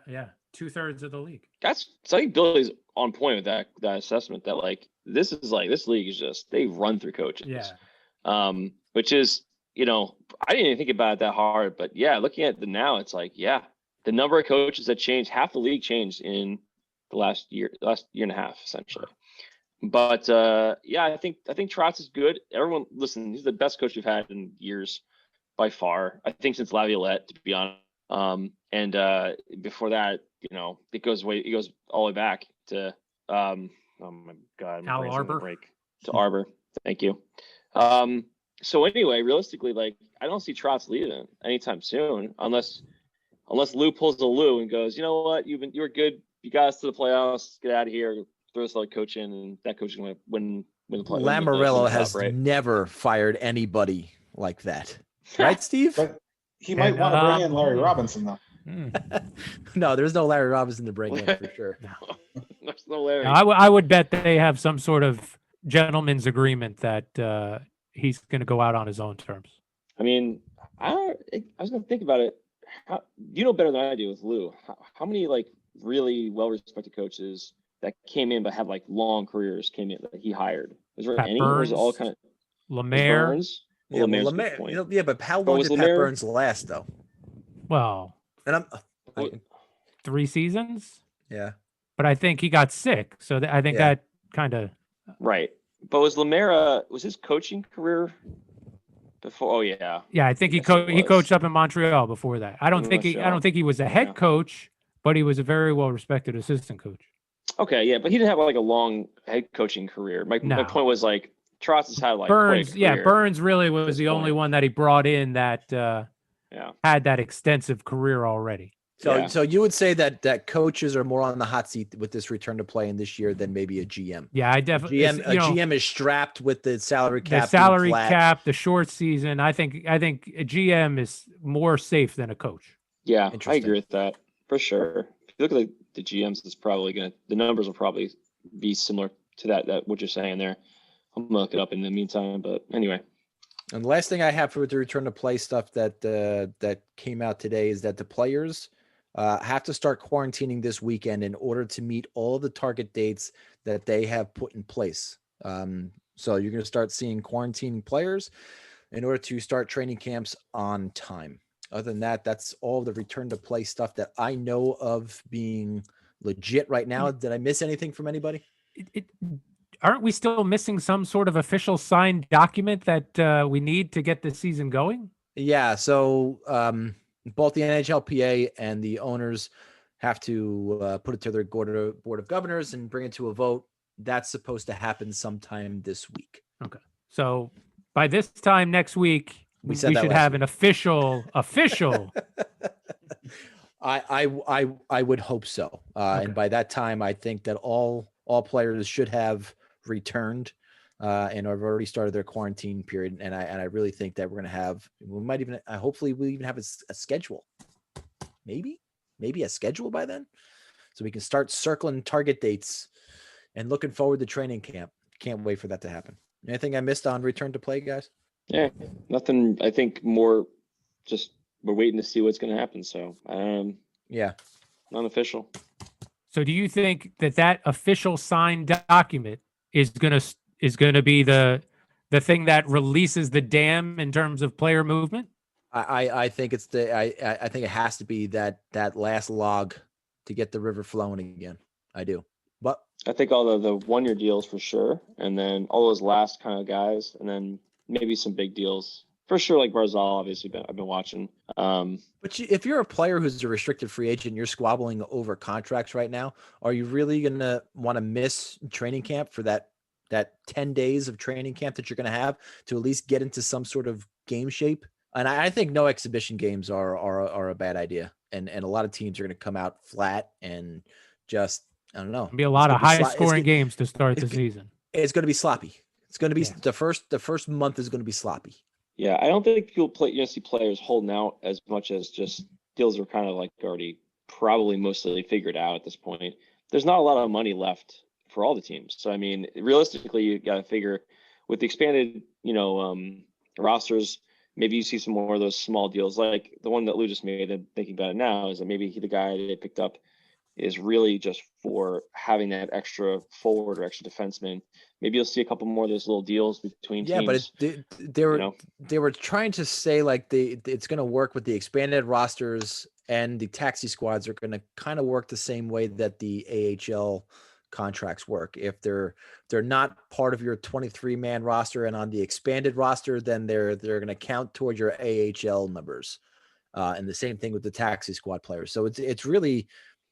2/3 of the league. I think Billy's on point with that assessment. That like this league is just they run through coaches. Yeah. Which is I didn't even think about it that hard, but yeah, looking at the now, it's like the number of coaches that changed, half the league changed in the last year and a half, essentially. But I think Trotz is good. Everyone, listen, he's the best coach we've had in years by far. I think since Laviolette, to be honest. And before that, it goes all the way back to oh my God, Al Arbor. To Arbor. Thank you. So anyway, realistically, like I don't see Trotz leaving anytime soon, unless Lou pulls a Lou and goes, you know what, you were good, you got us to the playoffs, get out of here, throw this other coach in, and that coach is going to win the playoffs. Lamoriello has never fired anybody like that, right, Steve? But he might want to bring in Larry Robinson though. No, there's no Larry Robinson to bring in for sure. There's no Larry. I would bet they have some sort of gentleman's agreement that he's going to go out on his own terms. I mean, I was going to think about it. You know better than I do with Lou. How many like really well-respected coaches that came in but had like long careers came in that he hired? Was there Pat any? Burns, or was it all kind of Lemaire? Burns? Yeah, Lemaire's a good Lemaire, point. but how long was did Pat Lemaire- Burns last though? Well, And 3 seasons, yeah. but I think he got sick, so I think Yeah. that kind of Right. But was Lemaire, was his coaching career before? Oh yeah. Yeah, I think he Yes, it was. coached up in Montreal before that. I don't think he was a head Yeah. coach, but he was a very well respected assistant coach. Okay, yeah, but he didn't have like a long head coaching career. My No. point was like Trotz has had like Burns, quite a career. Burns really was this the only point. one that he brought in that Yeah. had that extensive career already. So, Yeah. so you would say that coaches are more on the hot seat with this return to play in this year than maybe a GM. Yeah, I definitely GM is strapped with the salary cap. the salary being flat. cap, the short season. I think a GM is more safe than a coach. Yeah, I Interesting. agree with that for sure. If you look at the GMs, it's probably the numbers will probably be similar to that what you're saying there. I'm gonna look it up in the meantime, but anyway. And the last thing I have for the return to play stuff that came out today is that the players have to start quarantining this weekend in order to meet all the target dates that they have put in place. So you're going to start seeing quarantining players in order to start training camps on time. Other than that, that's all the return to play stuff that I know of being legit right now. Did I miss anything from anybody? Aren't we still missing some sort of official signed document that we need to get the season going? Yeah. So both the NHLPA and the owners have to put it to their board of governors and bring it to a vote. That's supposed to happen sometime this week. Okay. So by this time next week, we said that should last have week. an official. I would hope so. Okay. And by that time, I think that all players should have returned and have already started their quarantine period. And I really think that we might even, hopefully we even have a schedule, maybe a schedule by then. So we can start circling target dates and looking forward to training camp. Can't wait for that to happen. Anything I missed on return to play, guys? Yeah, nothing. I think more just we're waiting to see what's going to happen. So, Yeah. non-official. So do you think that official signed document is gonna be the thing that releases the dam in terms of player movement? I think it's I think it has to be that last log to get the river flowing again. I do. But I think all the 1-year deals for sure, and then all those last kind of guys, and then maybe some big deals for sure, like Barzal. Obviously, I've been watching. But if you're a player who's a restricted free agent, you're squabbling over contracts right now. Are you really gonna want to miss training camp for that 10 days of training camp that you're gonna have to at least get into some sort of game shape? And I think no exhibition games are a bad idea. And a lot of teams are gonna come out flat and just I don't know. Be a lot of high scoring games to start the season. It's going to be sloppy. It's going to be the first month is going to be sloppy. Yeah, I don't think you'll see players holding out as much as just deals are kind of like already probably mostly figured out at this point. There's not a lot of money left for all the teams. So I mean, realistically, you got to figure with the expanded, rosters. Maybe you see some more of those small deals, like the one that Lou just made. And thinking about it now, is that maybe the guy they picked up is really just for having that extra forward or extra defenseman. Maybe you'll see a couple more of those little deals between teams. Yeah, but they were trying to say like it's going to work with the expanded rosters, and the taxi squads are going to kind of work the same way that the AHL contracts work. If they're not part of your 23-man roster and on the expanded roster, then they're going to count toward your AHL numbers. And the same thing with the taxi squad players. So it's really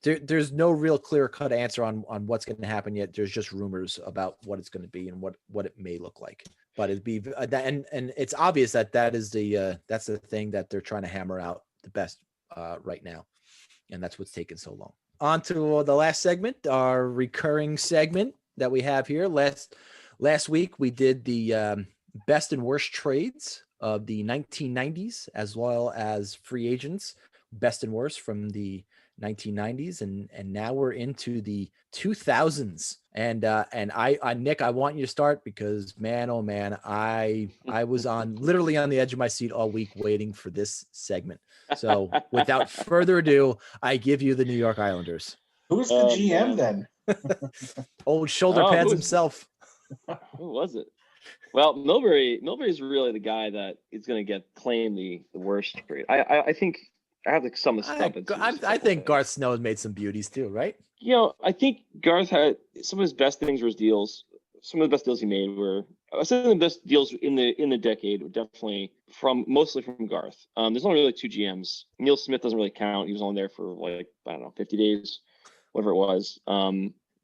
there's no real clear-cut answer on what's going to happen yet. There's just rumors about what it's going to be and what it may look like. But it'd be and it's obvious that is that's the thing that they're trying to hammer out the best right now, and that's what's taken so long. On to the last segment, our recurring segment that we have here. Last week we did the best and worst trades of the 1990s, as well as free agents, best and worst from the 1990s, and now we're into the 2000s. And I Nick, I want you to start because man, oh man, I was literally on the edge of my seat all week waiting for this segment. So without further ado, I give you the New York Islanders. Who's the GM then? Old shoulder pads himself. Who was it? Well, Milbury is really the guy that is going to get claimed the worst trade. I think I have some of the stuff. I think Garth Snow has made some beauties too, right? I think Garth had some of his best things were his deals. Some of the best deals he made were some of the best deals in the decade were definitely mostly from Garth. There's only really 2 GMs. Neil Smith doesn't really count. He was only there for 50 days, whatever it was.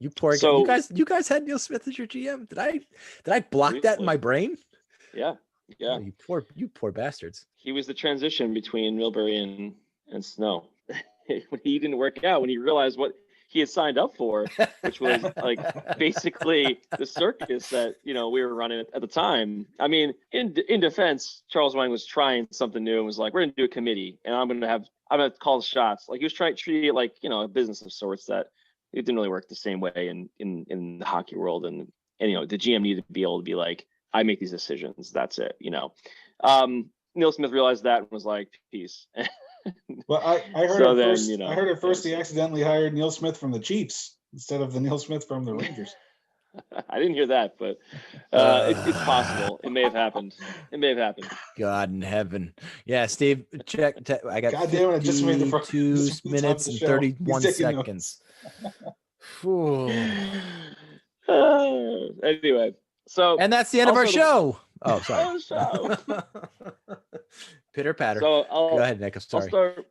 You poor guy. You guys had Neil Smith as your GM. Did I block that in my brain? Yeah. Oh, you poor bastards. He was the transition between Milbury and Snow. When he didn't work out, when he realized what he had signed up for, which was basically the circus that we were running at the time. I mean, in defense, Charles Wang was trying something new and was like, "We're gonna do a committee, and I'm gonna call the shots." Like he was trying to treat it like a business of sorts that it didn't really work the same way in the hockey world, and the GM needed to be able to be like, I make these decisions. That's it. Neil Smith realized that and was like, peace. Well, I heard at first he accidentally hired Neil Smith from the Chiefs instead of the Neil Smith from the Rangers. I didn't hear that, but it's possible. It may have happened. God in heaven. Yeah, Steve, check. I got God damn it, I just made the 2 minutes and 31 seconds. Anyway, and that's the end of our show. Oh, sorry. Pitter patter. So go ahead, Nick. I'm sorry.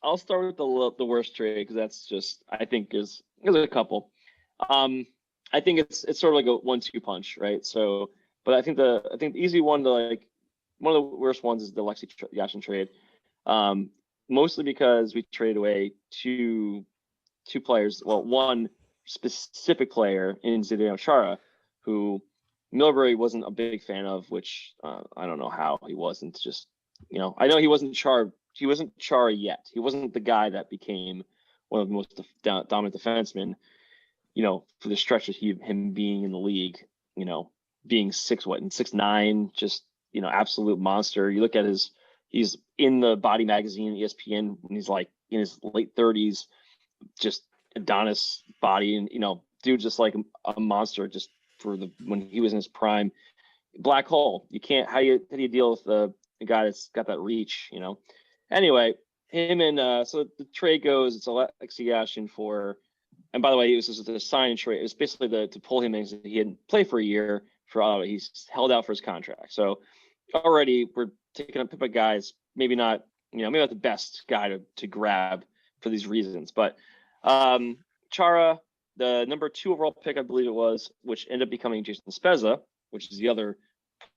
I'll start with the worst trade because that's just I think there's a couple. I think it's sort of like a 1-2 punch, right? So, but I think the easy one to one of the worst ones is the Alexei Yashin trade. Mostly because we traded away two players. Well, one specific player in Zdeno Chara, who Milbury wasn't a big fan of, which I don't know how he wasn't. Just I know he wasn't Chara. He wasn't Chara yet. He wasn't the guy that became one of the most dominant defensemen. For the stretch of him being in the league. Being 6'9", just absolute monster. You look at he's in the Body magazine, ESPN, when he's in his late 30s, just Adonis body, and dude, just like a monster, just when he was in his prime. Black hole. You can't. How do you deal with the guy that's got that reach? Anyway, him and so the trade goes. It's Alexei Yashin for. And by the way, it was just a sign and trade. It was basically to pull him in. He hadn't played for a year for Ottawa. He's held out for his contract. So already we're taking up guys. Maybe not. Maybe not the best guy to grab for these reasons. But Chara, the number 2 overall pick, I believe it was, which ended up becoming Jason Spezza, which is the other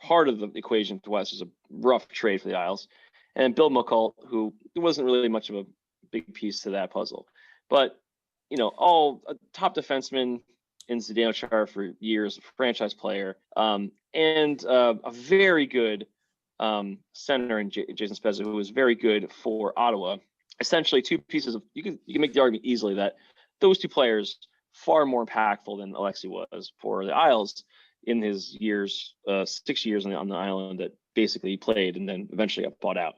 part of the equation to West, is a rough trade for the Isles, and Bill McCall, who wasn't really much of a big piece to that puzzle. But all a top defenseman in Zdeno Chara for years, a franchise player, and a very good center in Jason Spezza, who was very good for Ottawa. Essentially, 2 pieces of you can make the argument easily that those 2 players far more impactful than Alexei was for the Isles in his years, 6 years on the island that basically he played and then eventually got bought out.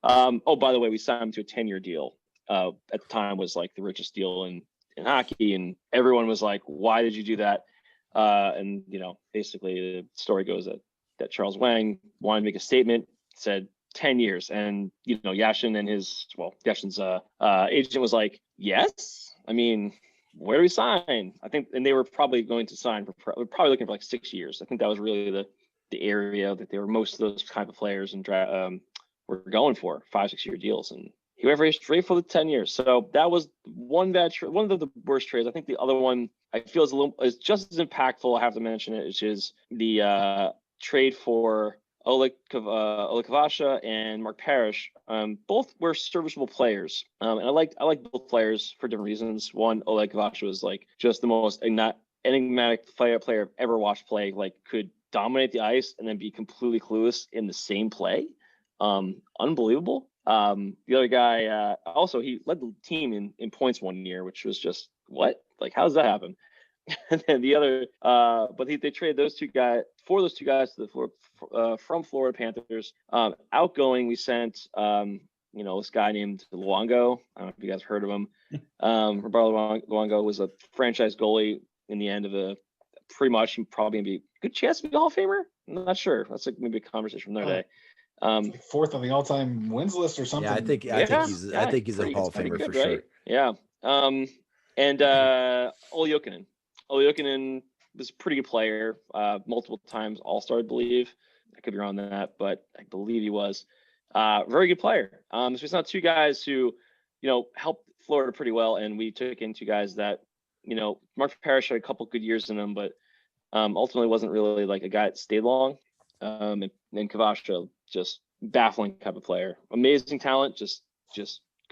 By the way, we signed him to a 10-year deal. At the time was like the richest deal in hockey, and everyone was like, why did you do that? And basically the story goes that Charles Wang wanted to make a statement, said 10 years, and Yashin and Yashin's agent was like, yes, I mean, where do we sign? I think, and they were probably going to sign we're probably looking for like 6 years. I think that was really the area that they were, most of those type of players and were going for 5-6 year deals, and he went for straight for the 10 years. So that was one of the worst trades. I think the other one I feel is just as impactful. I have to mention it, which is the trade for Oleg Kavasha and Mark Parrish. Both were serviceable players, and I like both players for different reasons. One, Oleg Kavasha was like just the most enigmatic player I've ever watched play. Like, could dominate the ice and then be completely clueless in the same play. Unbelievable. The other guy, also he led the team in points one year, which was just what? Like, how does that happen? And then the other, but they traded those two guys to the from Florida Panthers. Outgoing, we sent this guy named Luongo. I don't know if you guys heard of him. Roberto Luongo was a franchise goalie in the end of pretty much probably gonna be a good chance to be a Hall of Famer. I'm not sure. That's like maybe a conversation from another day. Like 4th on the all-time wins list or something. Yeah, I think he's a Hall of Famer good, for sure. Right? Yeah. And Olli Jokinen. Olli Jokinen was a pretty good player, multiple times All-Star, I believe. I could be wrong on that, but I believe he was. Very good player. So it's not 2 guys who, helped Florida pretty well, and we took in 2 guys that, Mark Parrish had a couple good years in him, but ultimately wasn't really like a guy that stayed long. And Kavasha, just baffling type of player. Amazing talent, just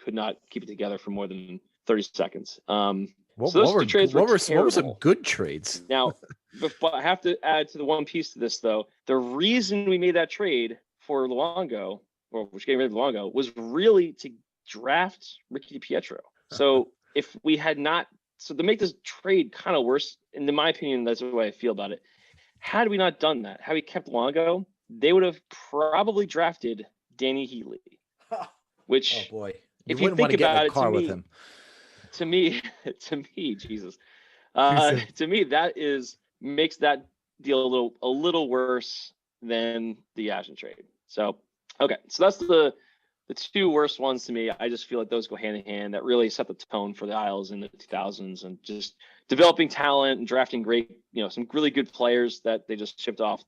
could not keep it together for more than 30 seconds. What so those were 2 trades what were were some good trades? Now, but I have to add to the one piece to this, though. The reason we made that trade for Luongo, or which getting rid of Luongo, was really to draft Ricky DiPietro. So if we had not, so to make this trade kind of worse, and in my opinion, that's the way I feel about it. Had we not done that, had we kept Luongo, they would have probably drafted Danny Heatley. Which, oh boy, if you think about it, to me, Jesus, to me that makes that deal a little worse than the Yashin trade. So okay, so that's the 2 worst ones to me. I just feel like those go hand in hand. That really set the tone for the Isles in the 2000s, and just developing talent and drafting great, some really good players that they just shipped off.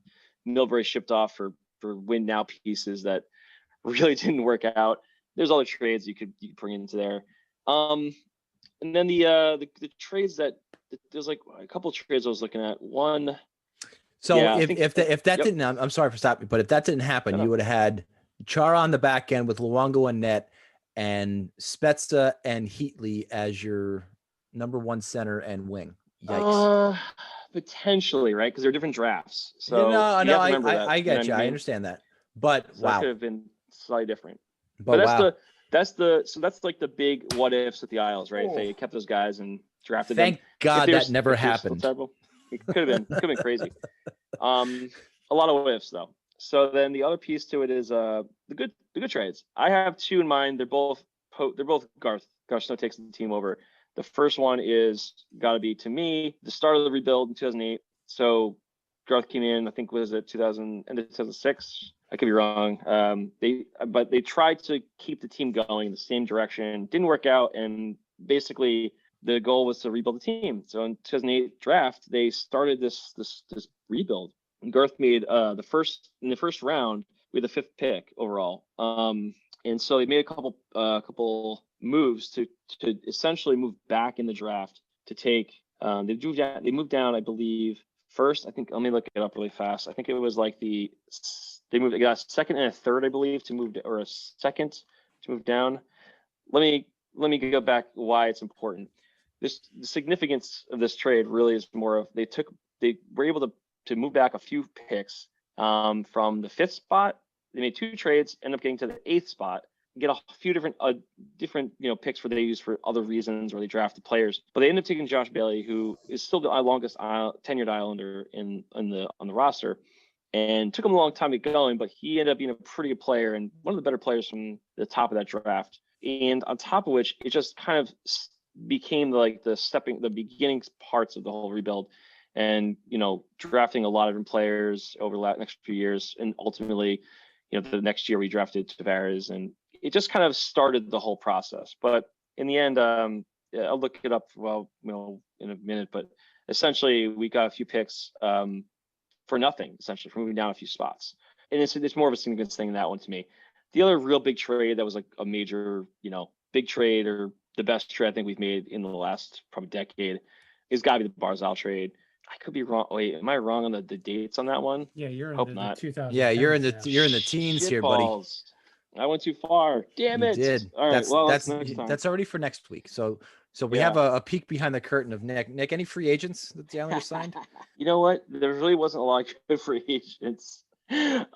Milbury shipped off for win now pieces that really didn't work out. There's other trades you could bring into there. And then the trades there's like a couple of trades I was looking at. One. So if that didn't, I'm sorry for stopping, but if that didn't happen, you would have had Chara on the back end with Luongo and net, and Spezza and Heatley as your number 1 center and wing. Yikes. Potentially, right? Because they're different drafts. So I get you. I understand that. But so wow, that could have been slightly different. But that's like the big what ifs with the Isles, right? If they kept those guys and drafted them. Thank God that never happened. It could have been crazy. A lot of what ifs though. So then the other piece to it is the good trades. I have 2 in mind. They're both Garth Snow takes the team over. The first one is got to be, to me, the start of the rebuild in 2008. So Garth came in, I think was it 2000 and 2006. I could be wrong. They tried to keep the team going in the same direction. Didn't work out, and basically the goal was to rebuild the team. So in 2008 draft, they started this rebuild. And Garth made in the first round with the 5th pick overall. And so they made a couple moves to essentially move back in the draft to take. They moved down, I believe. First, I think, let me look it up really fast. I think it was like they got a 2nd and a 3rd, I believe, or a 2nd to move down. Let me go back why it's important. The significance of this trade really is more of they were able to move back a few picks from the 5th spot. They made 2 trades, end up getting to the 8th spot, get a few different picks where they use for other reasons, or they drafted players. But they ended up taking Josh Bailey, who is still the longest tenured Islander on the roster, and took him a long time to get going. But he ended up being a pretty good player and one of the better players from the top of that draft. And on top of which, it just kind of became the beginning parts of the whole rebuild. And drafting a lot of different players over the next few years, and ultimately, the next year we drafted Tavares, and it just kind of started the whole process. But in the end, I'll look it up in a minute. But essentially, we got a few picks for nothing, essentially, for moving down a few spots. And it's more of a significant thing than that one to me. The other real big trade that was like a major, big trade, or the best trade I think we've made in the last probably decade, is got to be the Barzal trade. I could be wrong. Wait, am I wrong on the dates on that one? Yeah, you're in Hope the not. 2000. Yeah, you're in the teens here, buddy. Balls. I went too far. Damn it! You did. All right. That's already for next week. So we have a peek behind the curtain of Nick. Nick, any free agents that the Islanders signed? You know what? There really wasn't a lot of good free agents in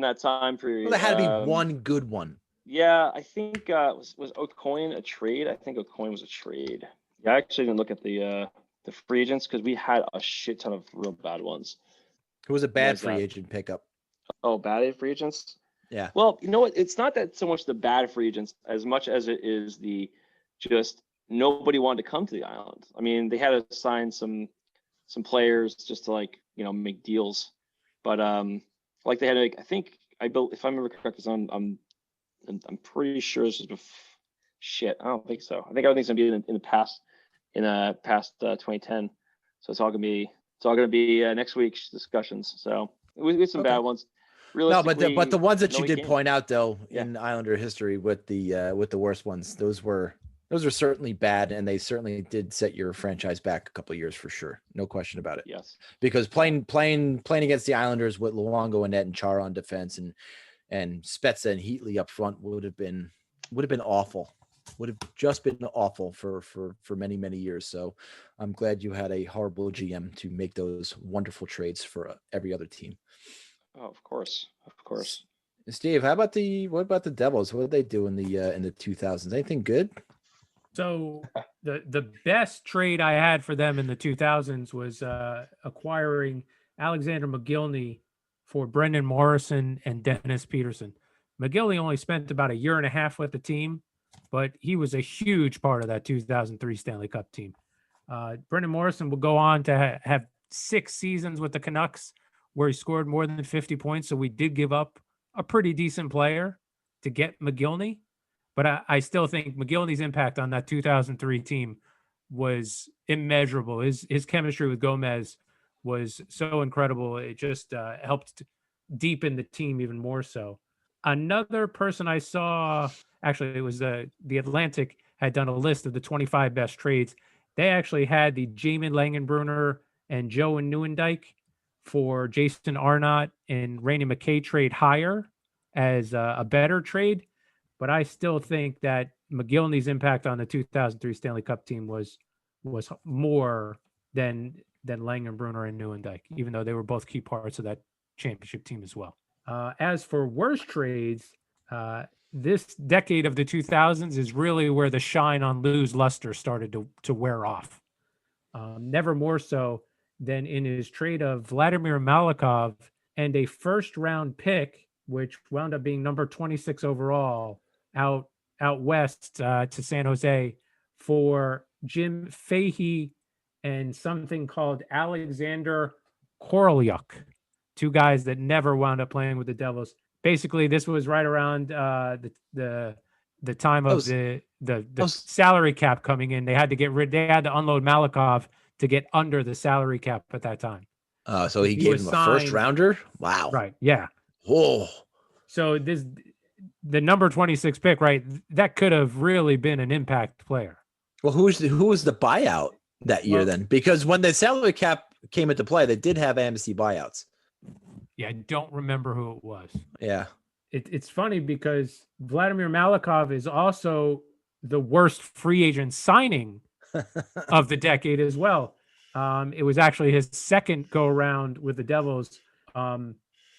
that time period. Well, there had to be one good one. Yeah, I think was O'Coin a trade? I think O'Coin was a trade. Yeah, I actually didn't look at the free agents because we had a shit ton of real bad ones. Who was a bad free agent pickup? Oh, bad free agents? Yeah. Well, you know what? It's not that so much the bad free agents as much as it is the just nobody wanted to come to the island. I mean, they had to sign some players just to make deals, but they had to, I think if I remember correctly, I'm pretty sure this was shit. I don't think so. I think everything's gonna be in the past. In past 2010, so it's all gonna be next week's discussions. So we had some bad ones. No, but the ones that you did point out though in Islander history with the worst ones, those are certainly bad, and they certainly did set your franchise back a couple of years for sure. No question about it. Yes, because playing against the Islanders with Luongo, Annette, and Chara on defense, and Spezza and Heatley up front would have been awful. Would have just been awful for many, many years. So I'm glad you had a horrible GM to make those wonderful trades for every other team. Oh, of course. Steve, what about the Devils? What did they do in the 2000s? Anything good? So the best trade I had for them in the 2000s was acquiring Alexander Mogilny for Brendan Morrison and Dennis Peterson. Mogilny only spent about a year and a half with the team, but he was a huge part of that 2003 Stanley Cup team. Brendan Morrison will go on to have 6 seasons with the Canucks where he scored more than 50 points. So we did give up a pretty decent player to get Mogilny. But I still think Mogilny's impact on that 2003 team was immeasurable. His chemistry with Gomez was so incredible. It just helped deepen the team even more so. Another person I saw, actually, it was the Atlantic had done a list of the 25 best trades. They actually had the Jamin Langenbrunner and Joe and Nieuwendyk for Jason Arnott and Randy McKay trade higher as a better trade. But I still think that Mogilny's impact on the 2003 Stanley Cup team was more than Langenbrunner and Nieuwendyk, even though they were both key parts of that championship team as well. As for worst trades, this decade of the 2000s is really where the shine on Lou's luster started to wear off. Never more so than in his trade of Vladimir Malikov and a first-round pick, which wound up being number 26 overall, out west to San Jose for Jim Fahey and something called Alexander Korolyuk, two guys that never wound up playing with the Devils. Basically, this was right around the time of the salary cap coming in. They had to unload Malikov to get under the salary cap at that time. So he gave him a first rounder. Wow. Right. Yeah. Whoa. So the number 26 pick, right? That could have really been an impact player. Well, who was the buyout that year then? Because when the salary cap came into play, they did have amnesty buyouts. Yeah, I don't remember who it was. Yeah. It's funny because Vladimir Malikov is also the worst free agent signing of the decade as well. It was actually his second go around with the Devils.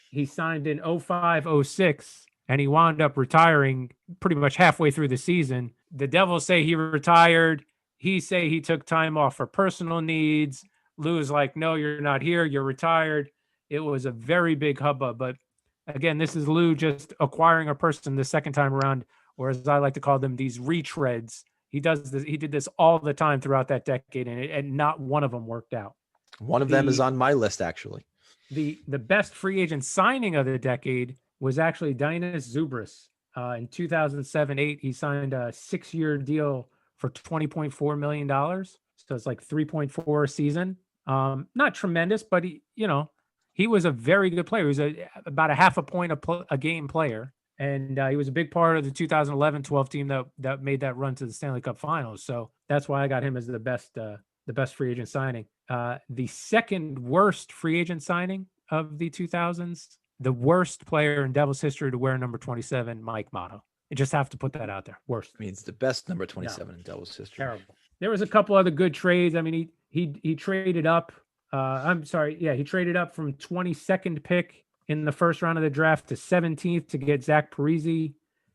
He signed in 05-06 and he wound up retiring pretty much halfway through the season. The Devils say he retired. He say he took time off for personal needs. Lou is like, no, you're not here. You're retired. It was a very big hubbub. But again, this is Lou just acquiring a person the second time around, or as I like to call them, these retreads. He does this. He did this all the time throughout that decade, and not one of them worked out. One of them is on my list, actually. The best free agent signing of the decade was actually Dinas Zubris. In 2007-08, he signed a 6-year deal for $20.4 million. So it's like 3.4 a season. Not tremendous, but he was a very good player. He was about a half a point a game player. And he was a big part of the 2011-12 team that made that run to the Stanley Cup Finals. So that's why I got him as the best free agent signing. The second worst free agent signing of the 2000s, the worst player in Devils history to wear number 27, Mike Motto. I just have to put that out there. Worst. I mean, it's the best number 27 in Devils history. Terrible. There was a couple other good trades. I mean, he traded up. He traded up from 22nd pick in the first round of the draft to 17th to get Zach Parise.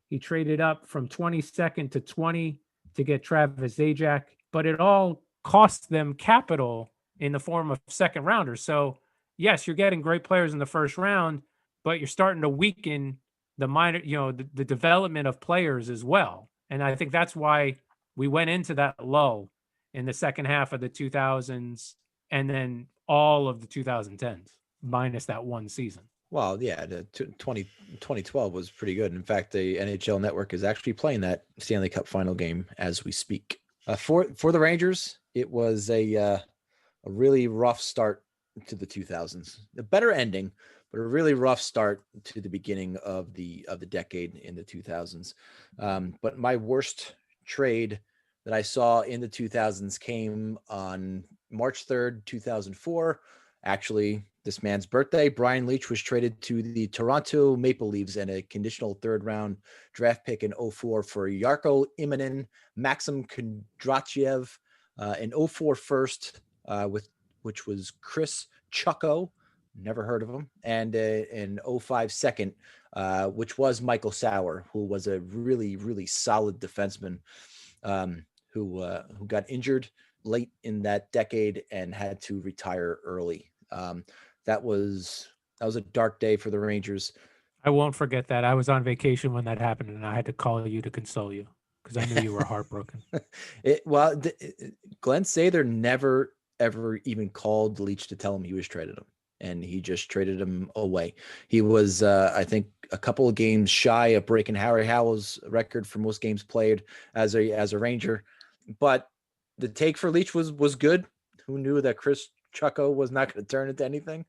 He traded up from 22nd to 20 to get Travis Zajac, but it all cost them capital in the form of second rounders. So yes, you're getting great players in the first round, but you're starting to weaken the minor, the development of players as well. And I think that's why we went into that lull in the second half of the 2000s and then all of the 2010s minus that one season. Well, yeah, 2012 was pretty good. In fact, the NHL Network is actually playing that Stanley Cup final game as we speak. For the Rangers, it was a really rough start to the 2000s. A better ending, but a really rough start to the beginning of the decade in the 2000s. But my worst trade that I saw in the 2000s came on March 3rd, 2004. Actually, this man's birthday. Brian Leetch was traded to the Toronto Maple Leafs and a conditional third-round draft pick in 2004 for Jarkko Immonen, Maxim Kondrachev, an 2004 first, which was Chris Chucko, never heard of him, and an 2005 second, which was Michael Sauer, who was a really, really solid defenseman who got injured late in that decade and had to retire early. That was a dark day for the Rangers. I won't forget that. I was on vacation when that happened, and I had to call you to console you because I knew you were heartbroken. Glenn Sather never, ever even called Leach to tell him he was traded him, and he just traded him away. He was, I think, a couple of games shy of breaking Harry Howell's record for most games played as a Ranger. But the take for Leach was good. Who knew that Chris Chucko was not going to turn into anything?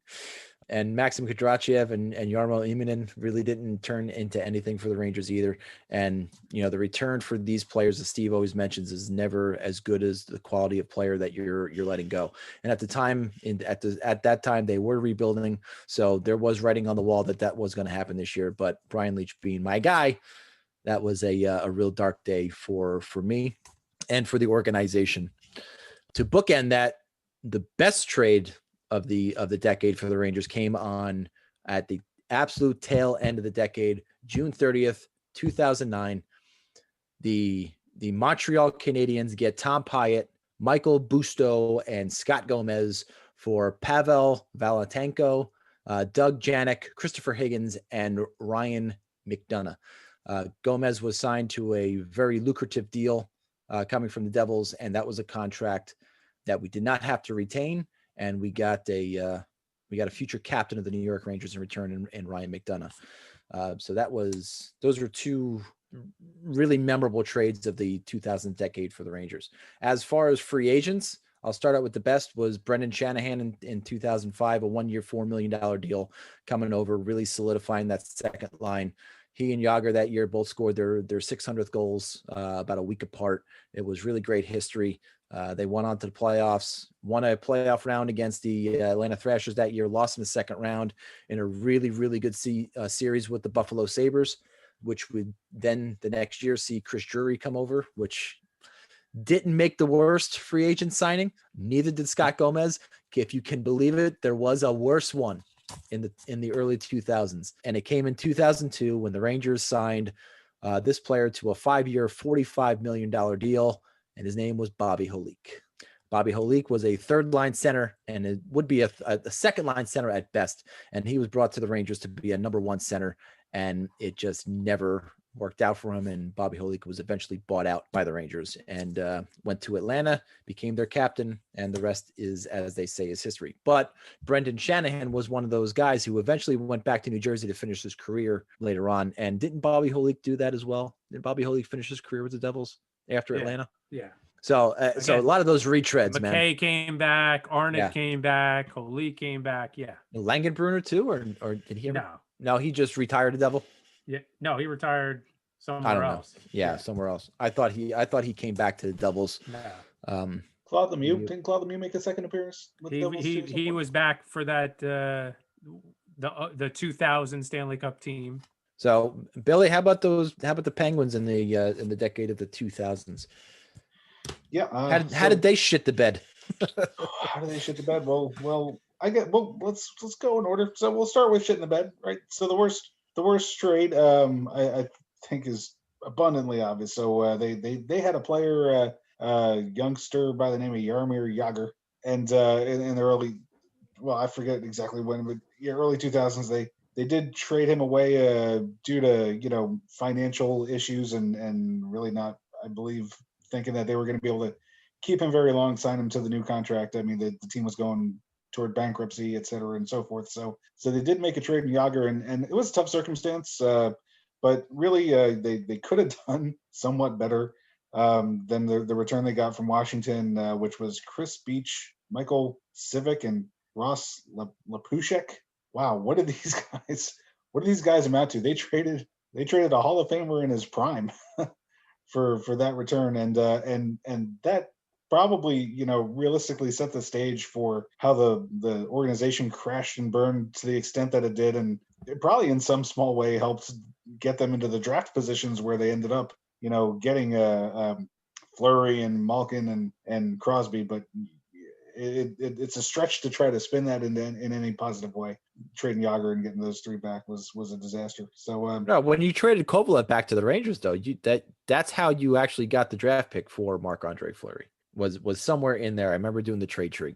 And Maxim Kondrachev and Jarmo Immonen really didn't turn into anything for the Rangers either. And, the return for these players, as Steve always mentions, is never as good as the quality of player that you're letting go. And at the time, at that time, they were rebuilding. So there was writing on the wall that was going to happen this year. But Brian Leetch being my guy, that was a real dark day for me and for the organization. To bookend that, the best trade of the decade for the Rangers came on at the absolute tail end of the decade, June 30th, 2009. The Montreal Canadiens get Tom Pyatt, Michael Busto, and Scott Gomez for Pavel Valatenko, Doug Janik, Christopher Higgins, and Ryan McDonough. Gomez was signed to a very lucrative deal coming from the Devils, and that was a contract that we did not have to retain, and we got a future captain of the New York Rangers in return in Ryan McDonough. So those are two really memorable trades of the 2000 decade for the Rangers. As far as free agents, I'll start out with the best was Brendan Shanahan in 2005, a 1-year, $4 million deal coming over, really solidifying that second line. He and Yager that year both scored their 600th goals about a week apart. It was really great history. They went on to the playoffs, won a playoff round against the Atlanta Thrashers that year, lost in the second round in a really, really good series with the Buffalo Sabres, which would then the next year see Chris Drury come over, which didn't make the worst free agent signing. Neither did Scott Gomez. If you can believe it, there was a worse one in the early 2000s. And it came in 2002 when the Rangers signed this player to a 5-year, $45 million deal. And his name was Bobby Holik. Bobby Holik was a third-line center, and it would be a second-line center at best. And he was brought to the Rangers to be a number one center, and it just never worked out for him. And Bobby Holik was eventually bought out by the Rangers and went to Atlanta, became their captain, and the rest is, as they say, is history. But Brendan Shanahan was one of those guys who eventually went back to New Jersey to finish his career later on. And didn't Bobby Holik do that as well? Did Bobby Holik finish his career with the Devils after Atlanta? Yeah. So a lot of those retreads, McKay man. came back, Arnott came back, Holik came back. Yeah. Langenbrunner too, or did he? No, he just retired the Devil. Yeah. No, he retired somewhere else. Yeah, somewhere else. I thought he came back to the Devils. No. Claude Lemieux, didn't Claude Lemieux make a second appearance? With He was back for that the 2000 Stanley Cup team. So Billy, how about the Penguins in the decade of the 2000s? Yeah. How did they shit the bed? How did they shit the bed? Well, let's go in order. So we'll start with shit in the bed, right? So the worst trade, I think is abundantly obvious. So they had a player, youngster by the name of Jaromir Jagr, and in the early, well, I forget exactly when, but early 2000s they did trade him away due to financial issues and really not, I believe, thinking that they were going to be able to keep him very long, sign him to the new contract. I mean, the team was going toward bankruptcy, et cetera, and so forth. So they did make a trade in Yager, and it was a tough circumstance, but really they could have done somewhat better than the return they got from Washington, which was Chris Beach, Michael Civic, and Ross Lapushek. Wow, what did these guys amount to? They traded a Hall of Famer in his prime for that return, and that probably realistically set the stage for how the organization crashed and burned to the extent that it did, and it probably in some small way helped get them into the draft positions where they ended up getting Fleury and Malkin and Crosby, but it's a stretch to try to spin that in any positive way. Trading Yager and getting those three back was a disaster. So no, when you traded Kovalev back to the Rangers, though, that's how you actually got the draft pick for Marc-Andre Fleury. Was somewhere in there. I remember doing the trade tree.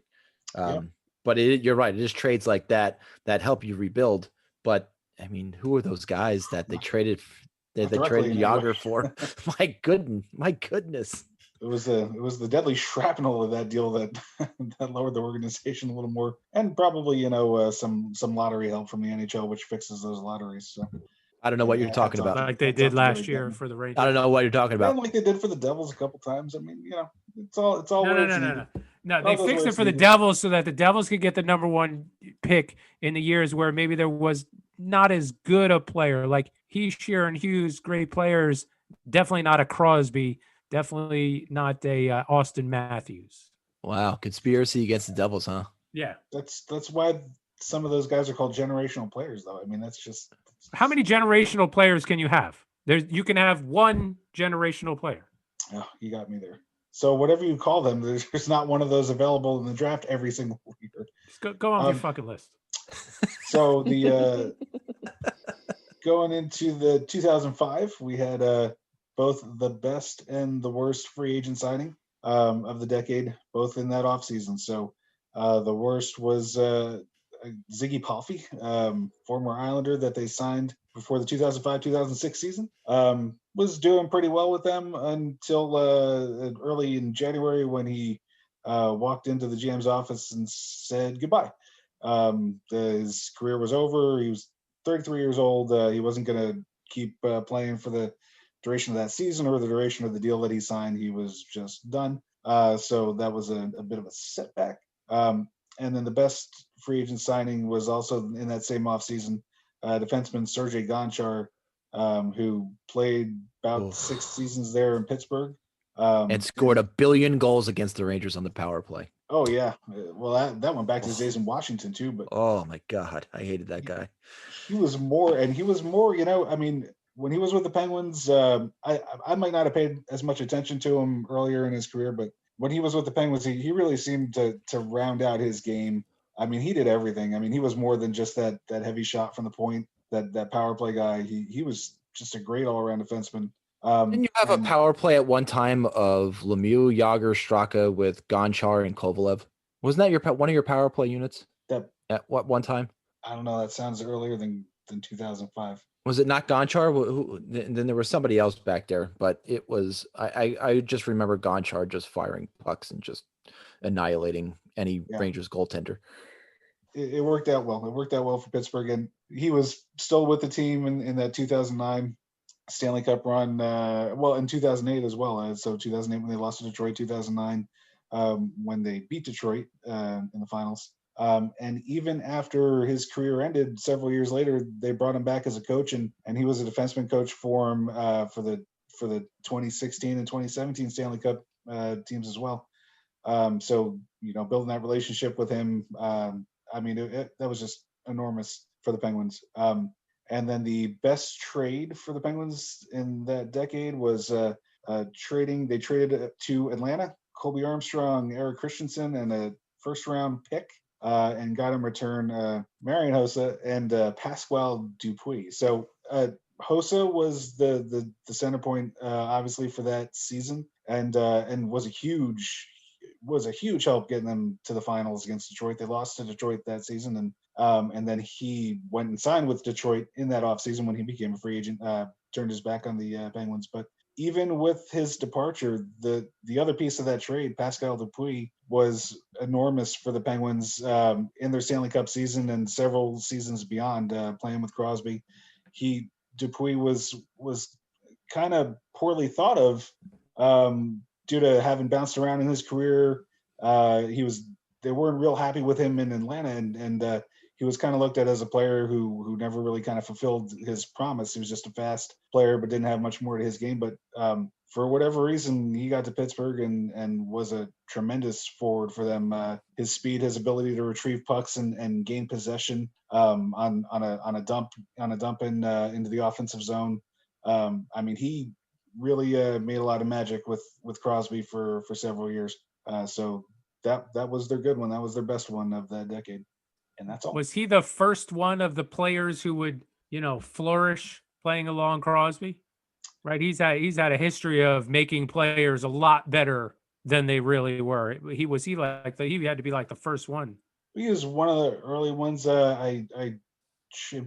But you're right. It is trades like that help you rebuild. But I mean, who are those guys that they traded? They traded Yager for? My goodness. It was the deadly shrapnel of that deal that lowered the organization a little more, and probably some lottery help from the NHL, which fixes those lotteries. So I don't know what you're talking about. Like they did last year for the Rangers. I don't know what you're talking about. And like they did for the Devils a couple times. I mean, it's all. No, they fixed it for the Devils so that the Devils could get the number one pick in the years where maybe there was not as good a player. Like Heischer and Hughes, great players. Definitely not a Crosby. Definitely not a Austin Matthews. Wow, conspiracy against the Devils, huh? Yeah, that's why some of those guys are called generational players, though. I mean, that's just how many generational players can you have? You can have one generational player. Oh, you got me there. So whatever you call them, there's not one of those available in the draft every single year. Just go on your fucking list. So the going into the 2005, we had both the best and the worst free agent signing of the decade, both in that offseason. So the worst was Ziggy Palffy, former Islander that they signed before the 2005-2006 season. was doing pretty well with them until early in January when he walked into the GM's office and said goodbye. His career was over. He was 33 years old. He wasn't going to keep playing for the duration of that season or the duration of the deal that he signed. He was just done. So that was a bit of a setback. And then the best free agent signing was also in that same offseason, defenseman Sergei Gonchar, who played about 6 seasons there in Pittsburgh. And scored 1 billion goals against the Rangers on the power play. Oh, yeah. Well, that went back to his days in Washington, too. But oh, my God. I hated that guy. He was more, I mean, when he was with the Penguins, I might not have paid as much attention to him earlier in his career, but when he was with the Penguins, he really seemed to round out his game. I mean, he did everything. I mean, he was more than just that heavy shot from the point, that power play guy. He was just a great all-around defenseman. Didn't you have a power play at one time of Lemieux, Yager, Straka with Gonchar and Kovalev? Wasn't that one of your power play units? At what one time? I don't know. That sounds earlier than 2005. Was it not Gonchar? Then there was somebody else back there, but it was I just remember Gonchar just firing pucks and just annihilating any Rangers goaltender. It worked out well. It worked out well for Pittsburgh, and he was still with the team in that 2009 Stanley Cup run. In 2008 as well. So 2008 when they lost to Detroit, 2009 when they beat Detroit in the finals. And even after his career ended several years later, they brought him back as a coach, and he was a defenseman coach for him for the 2016 and 2017 Stanley Cup teams as well. So building that relationship with him, that was just enormous for the Penguins. And then the best trade for the Penguins in that decade was trading. They traded to Atlanta, Colby Armstrong, Eric Christensen, and a first-round pick. And got in return Marian Hossa and Pasquale Dupuis. So Hossa was the center point, obviously, for that season, and was a huge help getting them to the finals against Detroit. They lost to Detroit that season, and then he went and signed with Detroit in that offseason when he became a free agent. Turned his back on the Penguins, but even with his departure, the other piece of that trade, Pascal Dupuis, was enormous for the Penguins in their Stanley Cup season and several seasons beyond, playing with Crosby. Dupuis was kind of poorly thought of due to having bounced around in his career. They weren't real happy with him in Atlanta, and he was kind of looked at as a player who never really kind of fulfilled his promise. He was just a fast player, but didn't have much more to his game. But for whatever reason, he got to Pittsburgh and was a tremendous forward for them. His speed, his ability to retrieve pucks and gain possession on a dump into the offensive zone. He really made a lot of magic with Crosby for several years. So that was their good one. That was their best one of that decade. And that's all. Was he the first one of the players who would, flourish playing along Crosby? Right. He's had a history of making players a lot better than they really were. He had to be like the first one. He was one of the early ones. I'm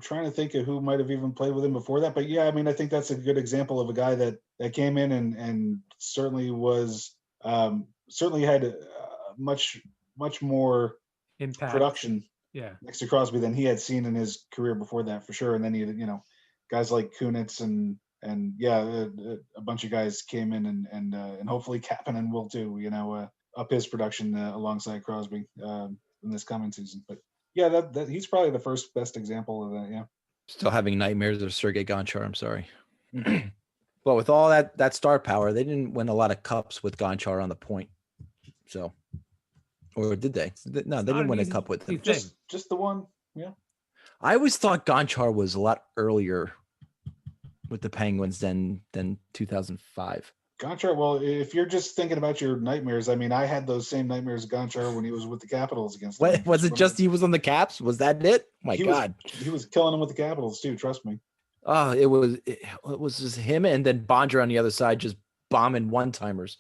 trying to think of who might have even played with him before that. But yeah, I think that's a good example of a guy that came in and certainly was certainly had much more impact production. Yeah, next to Crosby than he had seen in his career before that, for sure. And then he had, guys like Kunitz and a bunch of guys came in and hopefully Kapanen will too, up his production alongside Crosby in this coming season. But yeah, that he's probably the first best example of that. Yeah. Still having nightmares of Sergei Gonchar. I'm sorry. But with all that star power, they didn't win a lot of cups with Gonchar on the point. So. Or did they? No, they didn't win a cup with him. Just the one. Yeah. I always thought Gonchar was a lot earlier with the Penguins than 2005. Gonchar, well, if you're just thinking about your nightmares, I had those same nightmares of Gonchar when he was with the Capitals against them. Was it just he was on the Caps? Was that it? My God. He was killing them with the Capitals too, trust me. Oh, it was just him and then Bondra on the other side just bombing one-timers.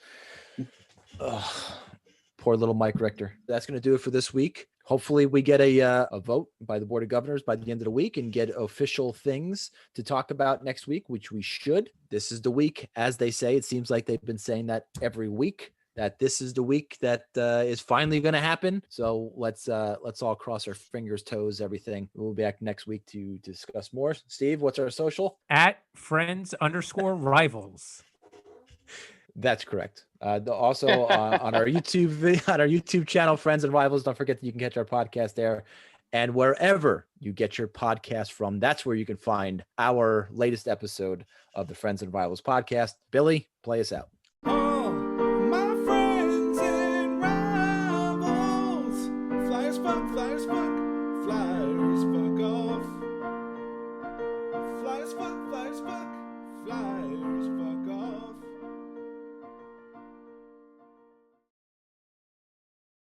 Poor little Mike Richter. That's going to do it for this week. hopefully we get a vote by the Board of Governors by the end of the week and get official things to talk about next week, which we should. This is the week, as they say. It seems like they've been saying that every week, that this is the week that is finally going to happen. So let's all cross our fingers, toes, everything. We'll be back next week to discuss more. Steve, what's our social? At friends_rivals. That's correct. Also on our YouTube channel, Friends and Rivals. Don't forget that you can catch our podcast there. And wherever you get your podcast from, that's where you can find our latest episode of the Friends and Rivals podcast. Billy, play us out.